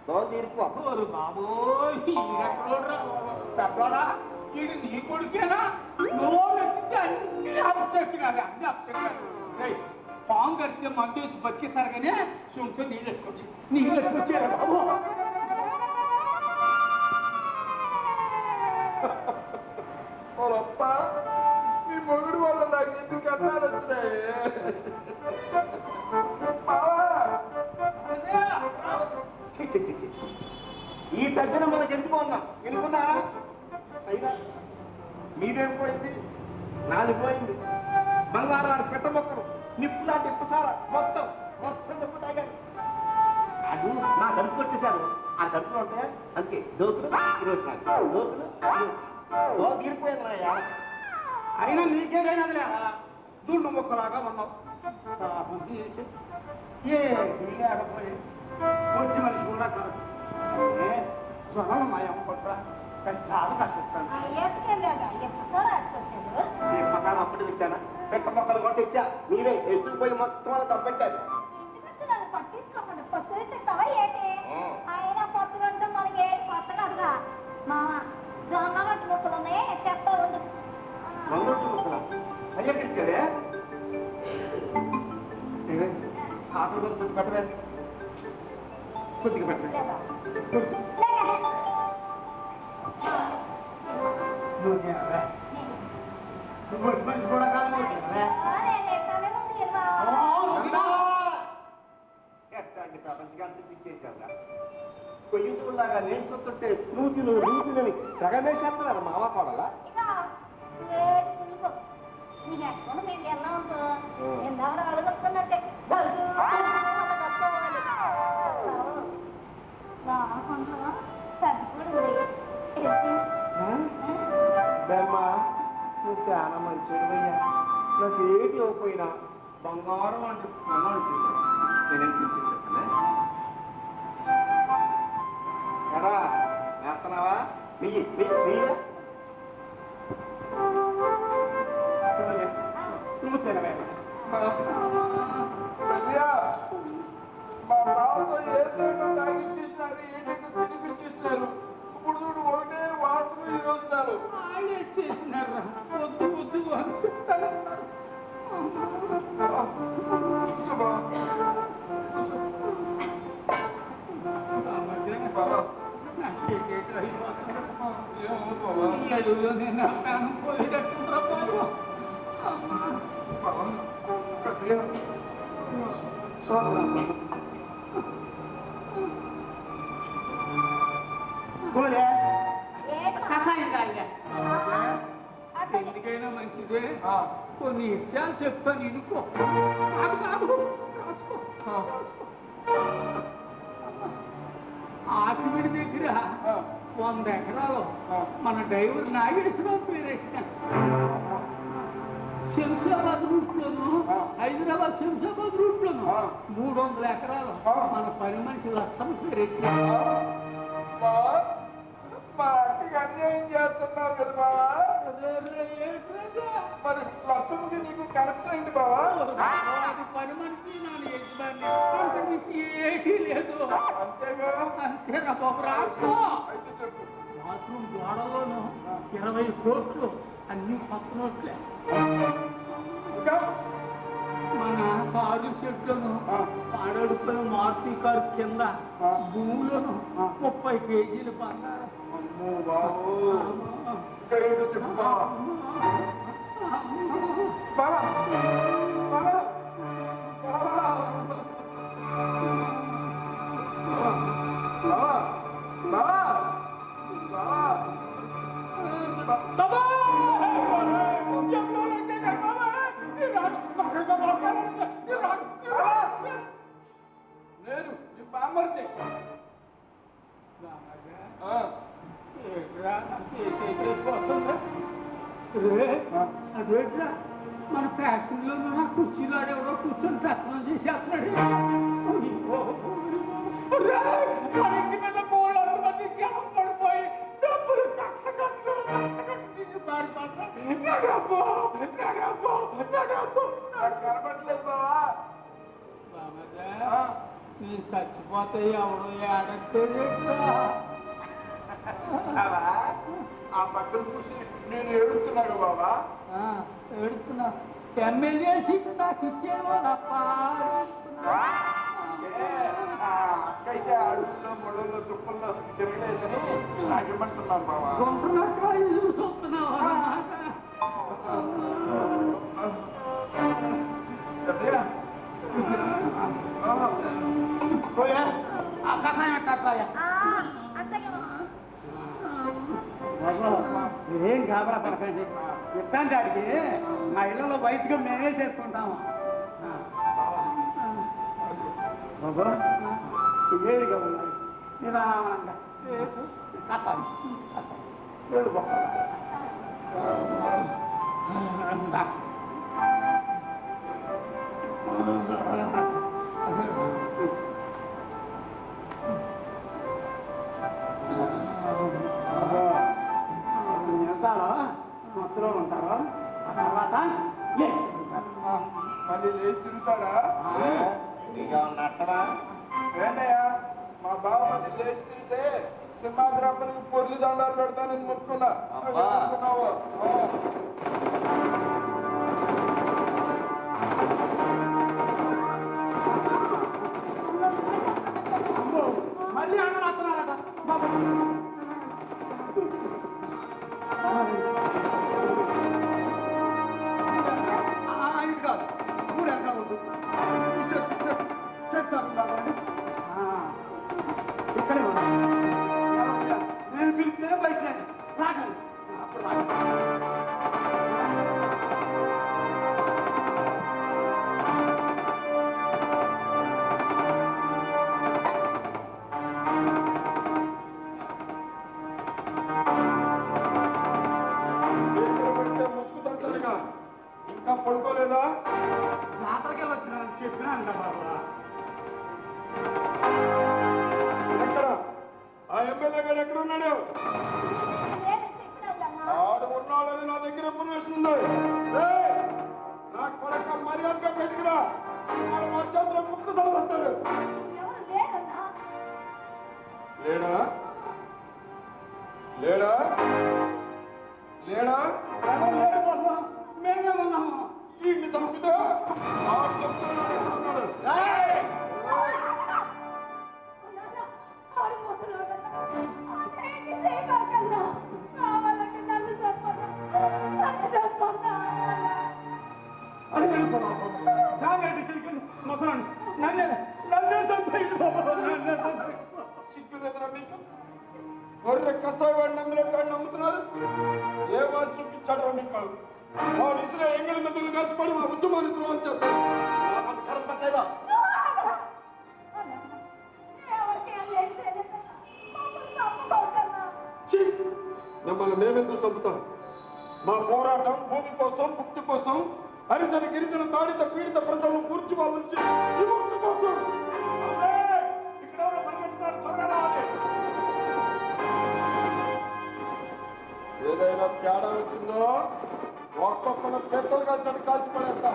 దోవ తీరిపో. ఓరు బాబోయ్ ఈడెక్కడోడ్రా పెద్దోడా? ఈడు నీ కొడుకేనా? నోరు ఎత్తితే అన్ని అప్సెక్కినాలి, అన్ని అప్సెక్కినాలి. పాము కడితే మందేసి బతికిస్తారు కానీ సొంత నీళ్ళు ఎట్టుకొచ్చారా బాబు? ఓరప్ప నీ మొగుడు వల్ల నాకు ఎందుకు కట్టాలు వచ్చినాయి? ఈ తగ్గిన మనకి ఎందుకు ఉన్నాం ఎందుకున్నారా? అయినా మీదేం పోయింది, నాది పోయింది. బంగారాన్ని పెట్ట మొక్కలు నిప్పు లాంటి ఇప్పసారా మొత్తం నిప్పు తాగాను. అది నా కడుపు కొట్టేశారు. ఆ కడుపులో ఉంటే అందుకే దోకులు ఈరోజు నాకు దోకులు దో తీరిపోయింది నా యాడ. అయినా నీకేదైనా లేరా? దుండు మొక్కలాగా ఉన్నావు. ఏ లేకపోయి మంచి మనిషి కూడా కాదు. జ్వరం ఉన్నాయా కొట్రా చాలా కష్టం. అయ్యట్టుకెళ్ళాగా ఎప్పసారి ఆడుకొచ్చాడు. ఈ మసాలా అప్పటి తెచ్చానా? పెట్ట మొక్కలు కూడా తెచ్చా. మీరే హెచ్చుకుపోయి మొత్తం అలా తప్పెట్టారు. ఇంటికి వచ్చి నన్ను పట్టించుకోకుండా పొత్తులు తింటావా ఏంటి? అయినా పొత్తులు అంటే మనకి ఏంటి కొత్త కదరా మామ. జొన్న రొట్టె ముక్కలు ఉన్నాయి తెత్తా ఉండు. మందొట్టు మొక్కలా అయ్యా తిట్టాడే ఆకులు కొంత పెట్టవే. కొద్దిగా పెట్టండి లేవా? కొంచెం లేవా? నువ్వు తినవే నువ్వు మనిషి కూడా కాదు నువ్వు తినవే ఎట్లాంటి ప్రపంచకాన్ని చూపించేశావురా కొయ్యూతులాగా నేను సొత్తుంటే నువ్వు తినని తెగమేసేస్తున్నారు మామ కోడలా బెమ్మ నువ్వు చాలా మంచోడివయ్యా నాకు ఏటి ఇవ్వకపోయినా బంగారం అంటే అన్నాడు చేశాను నేనేం పిలిచి చెప్పానే ఎరా వేస్తున్నావా నెయ్యి నువ్వు తినవే మా బావతో ఏంటో తాగిచ్చేసినారు ఏంటో తినిపించేసినారు ఇప్పుడు చూడు ఒకటే వార్తలు ఈ రోజున్నారు వాళ్ళే చేసినారా వద్దు వద్దు అని చెప్తానన్నారు. ఎడులోనే నా ప్రాణం పోయేటట్టుండ్రా బాబు. గోలే కషాయం తాగా ఎందుకైనా మంచిదే కొన్ని విషయాలు చెప్తాను ఇనుకో. కాదు కాదు రాసుకో రాసుకో. ఆకివిడి దగ్గర 100 ఎకరాలు మన డ్రైవర్ నాగేశ్వరరావు పేరు ఎక్కాను. శంషాబాద్ రూట్లోను హైదరాబాద్ శంషాబాద్ రూట్లోను 300 ఎకరాలు మన పని మనిషి లక్షణ పేరు ఎక్కాను. మా అక్కకి అన్యాయం చేస్తున్నావు కదా బావా మరి లక్ష్మకి నీకు కనెక్షన్ ఏంటి బావా అది పని మనిషి నాన్న యజమాని అంత మించి ఏమీ లేదు. అంతేగా అంతేనా బాబు రాసుకో. అయితే చెప్పు బాత్రూమ్ గోడలోను 20 కోట్లు అన్ని పక్క నోట్లే. ఇంకా మన కారు చెట్లను పాడడుపున మారుతి కారు కింద భూములను 30 కేజీలు బంగారం. అమ్మో బాబు ఇంకా ఏంటో చెప్పు బావా బావా బావా బావా బావా బావా నేను ఈ బామ్మర్ని అదేట్రా మన ఫ్యాక్టరీలో నా కుర్చీలో ఎవడో కూర్చొని పెత్తనం చేసేస్తున్నాడు. మన ఇంటి మీద మూడు మంది జనం పడిపోయి డబ్బులు కక్ష తీసి పారిపోతారు. నాకు కనబడలేదు బావా నేను చచ్చిపోతే ఎవడో ఏడంటేదేట్రా. ఆ పక్కన చూసి నేను ఏడుతున్నాను బాబా ఏడుతున్నా ఎమ్మెల్యే సీటు నాకు ఇచ్చేవా అక్క అయితే అడవుల్లో మొడల్లో తుప్పల్లో తిరగలేదని నాకు ఇమ్మంటున్నాను బాబా కొంటున్నాక చూసి వస్తున్నావు గోలే ఆ కషాయం ఎట్టాయా మీరేం గాబరా పడకండి ఇట్లాంటి ఆడికి మా ఇళ్ళలో బయటగా మేమే చేసుకుంటాము బాబా వేడిగా ఉన్నది నిదానంగా కషాయం కషాయం వేడి నిమిషాలు మొత్తంలో ఉంటారు ఆ తర్వాత లేచి తిరుగుతారు. మళ్ళీ లేచి తిరుగుతాడా నీకు నట్టడా ఏంటయ్యా మా బావ మళ్ళీ లేచి తిరిగితే సింహాగ్రాఫర్కి పొర్లి దండాలు పెడతానని మొక్కున్నా అబ్బా. అనుకున్నావు అమ్మో ఇక్కడే ఉన్నా. నేను పిలిస్తే బయట రాగండి అప్పుడు రాగండి. చేతులు పెడితే ముసుగుతుంటదిగా ఇంకా పడుకోలేదా? జాతరకెళ్ళి వచ్చినానని చెప్పినాను కదా బాబా. ఎక్కడ ఆ ఎమ్మెల్యే గారు ఎక్కడ ఉన్నాడు? నేను చెప్పినావు కన్నా. ఆడు ఉన్నాడని నా దగ్గర ఇన్ఫర్మేషన్ ఉంది. ఏయ్, నా కొడక మర్యాదగా పెట్టుకురా. వాడు మా చేతిలో కుక్క వస్తాడు. ఎవరు లేరన్నా. లేడా లేడా లేడా? ఎవరు లేరు బాబా, మేమే ఉన్నాము. వీడిని చంపితే ఆడు చెప్తున్నాడు ఎక్కడున్నాడు. ఏయ్! నాన్న, ఆడు ముసలోడన్నా. అతనేంటి చేయబాకన్నా. కావాలంటే నన్ను చంపన్నా. నన్ను చంపన్నా. అది తెలుసు బాబా. జాగ్రత్త చిలికని ముసలండి. నన్నే చంపేయండి బాబా, నన్నే చంపేయండి. సిగ్గు లేదురా మీకు? గొర్రె కసాయివాడిని నమ్మినట్టు నమ్ముతున్నారు. ఏ వాసి చూపించాడు మీకు? వాడు ఇసిన ఎంగిలి మెదలు కాసుకొని మా ఉద్యమాన్ని ద్రోహం చేస్తారు. కరెక్ట్ పట్టలేదా? ఛీ! మిమ్మల్ని మేమెందుకు చంపుతాం? మా పోరాటం భూమి కోసం, ముక్తి కోసం, హరిజన గిరిజన తాడిత పీడిత ప్రజలను పూర్చుకోవాల నుంచి విముక్తి కోసం. ఇక్కడ ఎవరో పరిగెత్తున్నారు, త్వరగా రావాలి. ఏదైనా తేడా వచ్చిందో ఒక్కొక్కరు పెద్దలుగా చెడు కాల్చి పడేస్తా.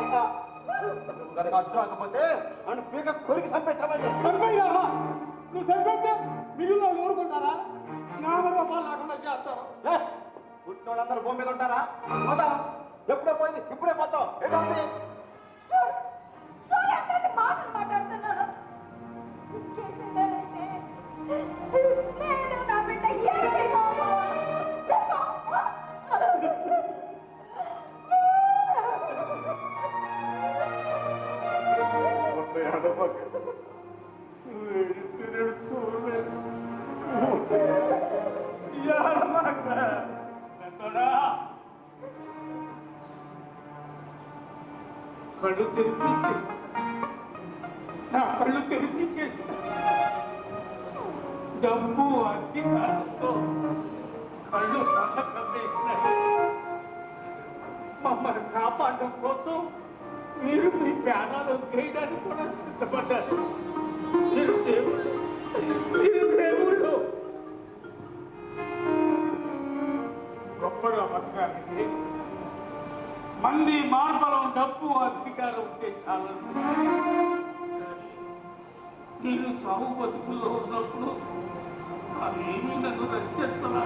నువ్వు కనుక అడ్డు రాకపోతే నన్ను పీక కొరికి చంపేశామండి. చంపేయాలా? నువ్వు చంపేస్తే మిగిలిన వాళ్ళు ఊరుకుంటారా? నామరూపాలు లేకుండా చేస్తారు. పుట్టినోళ్ళందరూ భూమి మీద ఉంటారా? పోతాం. ఎప్పుడే పోయింది ఇప్పుడే పోతాం. ఏంటంటే మాటలు మాట్లాడుతున్నాడు. నేను నా బిడ్డ ఏమి బాబు? చెప్పు. కళ్ళు తెరిపించేసి నా కళ్ళు తెరిపించేసి డబ్బు అధికారంతో కళ్ళు నల్ల కమ్మేసినాయి. మమ్మల్ని కాపాడడం కోసం మీరు మీ ప్రాణాలు గేయడానికి కూడా సిద్ధపడ్డారు. మీరు దేవుళ్ళు, మీరు దేవుళ్ళు. గొప్పగా బతకాలంటే మంది మార్బలం డబ్బు అధికారం ఉంటే చాలని. నేను సాగు బతుకుల్లో ఉన్నప్పుడు అవేమి నన్ను రక్షించలా.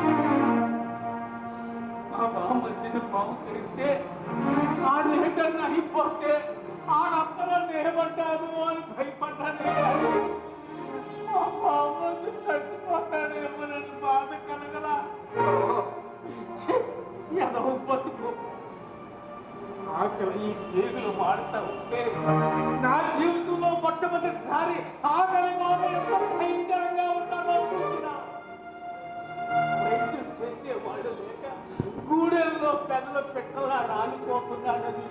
ఆ బామ్మని పాము తిరిగితే ఆడు ఏంటన్నా అయిపోతే ఆడప్పలను ఏమంటాను అని భయపడ్డానే. ఆ బామ్మని చచ్చిపోతానేమోనని బాధ కలగలా. ఎదవ బతుకు. ఆకలి ఈ పేగులు మారుతా ఉంటే నా జీవితంలో మొట్టమొదటిసారి ఆకలి బాధ ఎంత భయంకరంగా ఉంటానో చూసిన. వైద్యం చేసేవాడు లేక గూడెంలో పెదల పెట్టలా రాలిపోతున్నాడని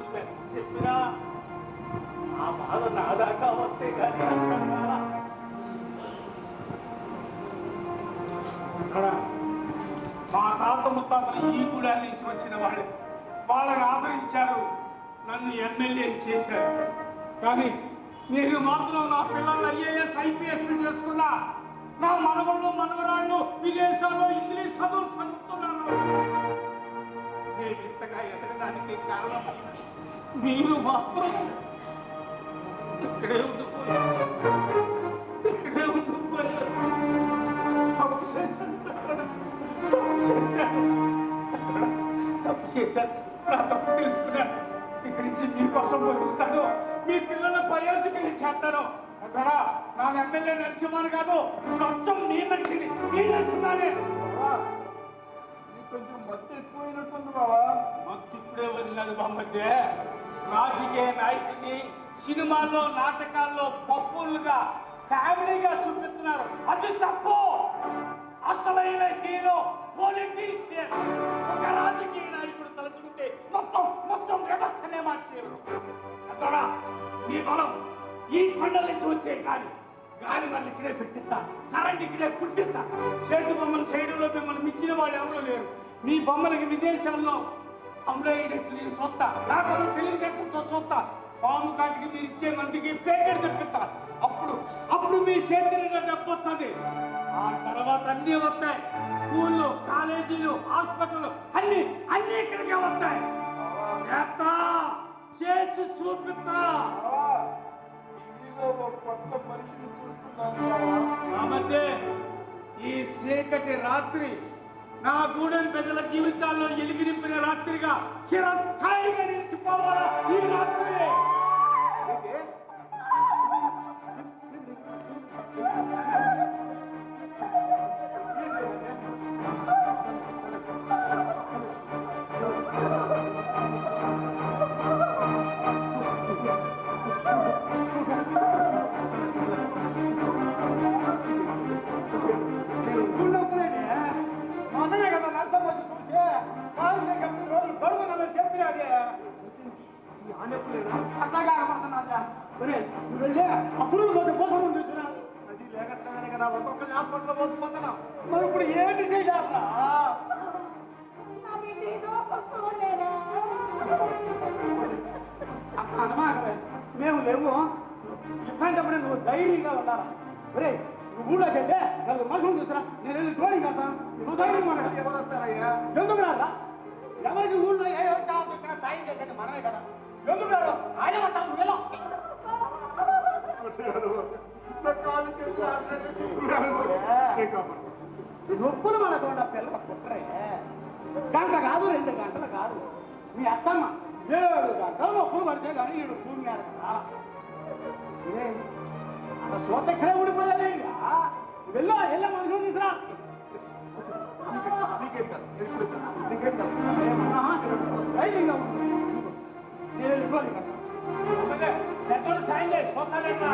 చెప్పినా ఆ బాధ నాదాకా వస్తే కానీ అర్థం కాలా. ఇక్కడ మా తాత ముత్తాతలు ఈ గుడాల నుంచి వచ్చిన వాళ్ళు వాళ్ళని ఆదరించారు, నన్ను ఎమ్మెల్యే చేశారు. కానీ నేను మాత్రం నా పిల్లలు ఐఏఎస్ ఐపీఎస్ చేసుకున్నా. నా మనవళ్ళు మనవరాళ్ళు విదేశాల్లో ఇంగ్లీష్ చదువులు చదువుతున్నాను. నేను ఇంతగా ఎదగడానికి కారణం మీరు మాత్రం ఇక్కడే ఉండిపోయారు. ఇక్కడే ఉండిపోయారు. తప్పు చేశాను, తప్పు చేశాను, తప్పు చేశాను. నా తప్పు తెలుసుకున్నాను. ఇక్కడి నుంచి మీకోసం బతుకుతాను, మీ పిల్లల ప్రయోజకులు చేస్తాను. అక్కడ నా ఎమ్మెల్యే నరసింహాన్ని కాదు, అచ్చం మీ మనిషిని, మీ నరసింహాన్ని. కొంచెం మత్తు ఎక్కువైనట్టుంది బావా. మత్తు ఇప్పుడే వదిలినది బామ్మద్దే. రాజకీయ నాయకుడిని సినిమాల్లో నాటకాల్లో బఫూన్లుగా ఫ్యామిలీగా చూపిస్తున్నారు, అది తప్పు. అసలైన హీరో పొలిటీషియన్. ఒక రాజకీయ నాయకుడు తలుచుకుంటే మొత్తం వ్యవస్థనే మార్చేయరు. అతడా నీ బలం ఈ కొండల నుంచి వచ్చే గాలి వాళ్ళు ఇక్కడే పెట్టిస్తా, కరెంట్ ఇక్కడే పుట్టిస్తా. చేతి బొమ్మల సైడులో మిమ్మల్ని మించిన వాళ్ళు ఎవరూ లేరు. మీ బొమ్మలకి విదేశాల్లో అమ్ముడైనట్లు నీ సొత్త, లేకపోతే తెలివితేటలతో సొత్త. పాము కాటికి మీరు ఇచ్చే మందికి పేకెట్ తెప్పిస్తా. అప్పుడు మీ చేతిలో డబ్బు వస్తుంది. ఆ తర్వాత అన్నీ వస్తాయి. స్కూళ్ళు, కాలేజీలు, హాస్పిటల్ అన్ని ఇక్కడికే వస్తాయి. చేసి చూపిస్తా. కొత్త మనిషిని చూస్తున్నాను మధ్య ఈ చీకటి రాత్రి నా గూడెం ప్రజల జీవితాల్లో ఎలిగిరిపిన రాత్రిగా చిరస్థాయిగా నిలిచిపోవాలా ఈ రాత్రి. మొదలే కదా నర్సం వచ్చి చూసి కాలు రోజులు గడువు నన్ను చెప్పినాడే. అట్లాగా కనపడుతున్నా. నువ్వు వెళ్ళి అప్పుడు కోసం చూసినా అది లేకట్లేదని కదా ఒక్కొక్కరిని హాస్పిటల్లో మోసిపోతున్నా. మరి ఇప్పుడు ఏంటి చేయాలరా? అక్కడ అనమాకరే, మేము లేము. ఇట్లాంటప్పుడే నువ్వు ధైర్యంగా ఉండాలా. ఒరే నువ్వు ఊళ్ళోకి వెళ్తే నలుగురు మనుషులు చూసినా నేను వెళ్ళి డ్రోయింగ్ కడతాను. నువ్వు ధైర్యం ఎవరొస్తారయ్యా? ఎందుకు రాదా? ఎవరికి ఊళ్ళో ఎవరికి కావాల్సి వచ్చినా సాయం చేసేది మనమే కదా. ఎందుకు రాదు? ఆయన అంటారు నువ్వు వెళ్ళావు. నొప్పులు మనకుండా పిల్లల పుట్టరే. గంట కాదు 2 గంటలు కాదు. మీ అత్తమ్మ 7 గంటలు నొప్పులు పడితే కానీ ఈడు భూమి మీద కదా. అలా సోత ఇక్కడే ఉండిపోయాలి. వెళ్ళా మనుషులు తీసురా. ధైర్యంగా ఉంటుంది. నేను వెళ్ళిపోయి పెద్దోడు సాయం చేసి చూస్తానన్నా.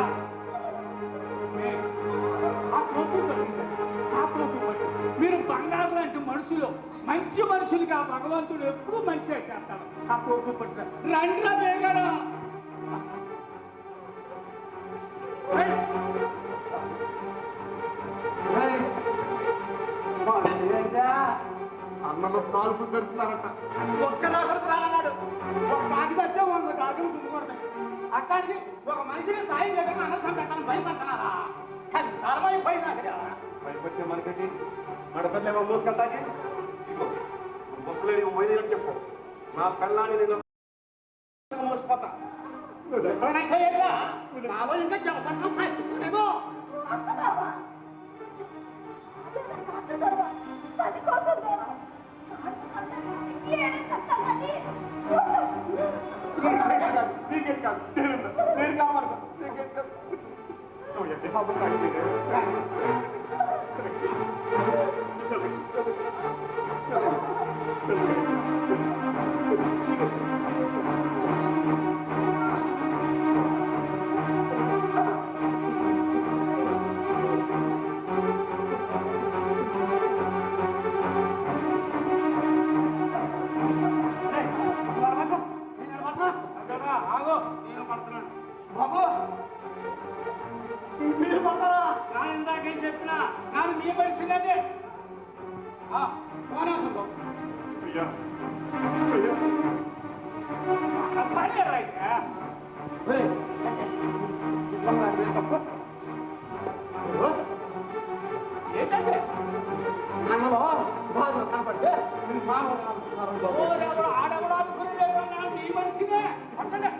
మీరు బంగారు లాంటి మనుషులు, మంచి మనుషులుగా భగవంతుడు ఎప్పుడూ మంచి చేసేస్తాడు. ఆ కోపు పట్టారు రండిరా వేగారా. అన్నలో కాల్పు దొరుకుతారట. ఒక్కడొకరికి రాలన్నాడు. ఒక కాకి తగ్గితే 100 కాకులు గుండుకొడతాయి. అక్కడికి ఒక మనిషికి సాయం చేయడం అనవసరం పెట్టాలని భయపడుతున్నారా? కానీ ధర్మైపోయింది అక్కడ. భయపడితే మనకటి మడతలేమో మోసుకెళ్తాకి. ఇగో ముసలేని పోయిన చెప్పు. నా పెళ్ళాన్ని నేను మోసిపోతా. నాలో ఇంకా జవసంగం చచ్చిపోలేదు. నీకేం కాదు, నేను కావాలి. నువ్వు ఎట్టి పాప ఆగో నేను పడుతున్నాను. బాబు మీరు పడతారా? నా ఇందాకే చెప్పినా నాకు మీ మనిషినే పోనాసంలో అయ్యా ఏంటంటే అన్నలో బాగా కనపడితే మీరు మామూలు ఆడవడా అనుకునే మీ మనిషినే పట్టండి.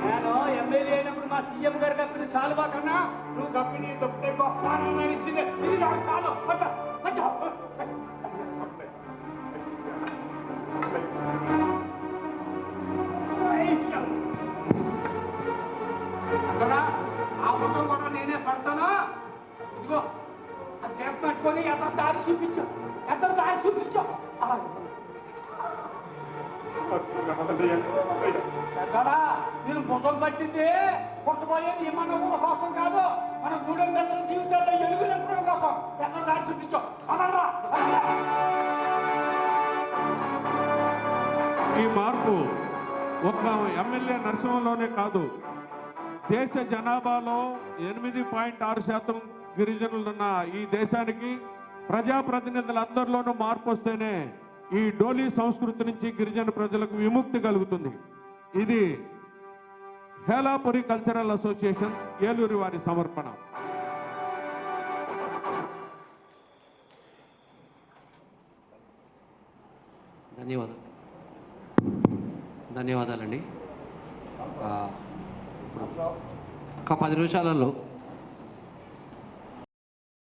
నేను ఎమ్మెల్యే అయినప్పుడు మా సీఎం గారు కప్పిన సాల్వా కన్నా నువ్వు కప్పిని తప్పితే గొప్ప ఇచ్చింది. ఇది నాకు సాలు పట్ట పట్ట. పడతానా ఇదిగో ఆ టేప్ పట్టుకొని ఎంత దారి చూపించు ఎంత దారి చూపించు పెద్దడా నేను భుజం పట్టింది పుట్టబోయేది ఏమన్నా కూడా కోసం కాదు మన గూడెం పెద్దల జీవితాల్లో ఎలుగు నింపడం కోసం ఎంత దారి చూపించు అదనరా ఈ మార్పు ఒక ఎమ్మెల్యే నరసింహంలోనే కాదు, దేశ జనాభాలో 8.6% గిరిజనులున్న ఈ దేశానికి ప్రజాప్రతినిధులందరిలోనూ మార్పు వస్తేనే ఈ డోలీ సంస్కృతి నుంచి గిరిజన ప్రజలకు విముక్తి కలుగుతుంది. ఇది హేలాపురి కల్చరల్ అసోసియేషన్ ఏలూరు వారి సమర్పణ. ధన్యవాదాలండి. ఒక 10 నిమిషాలలో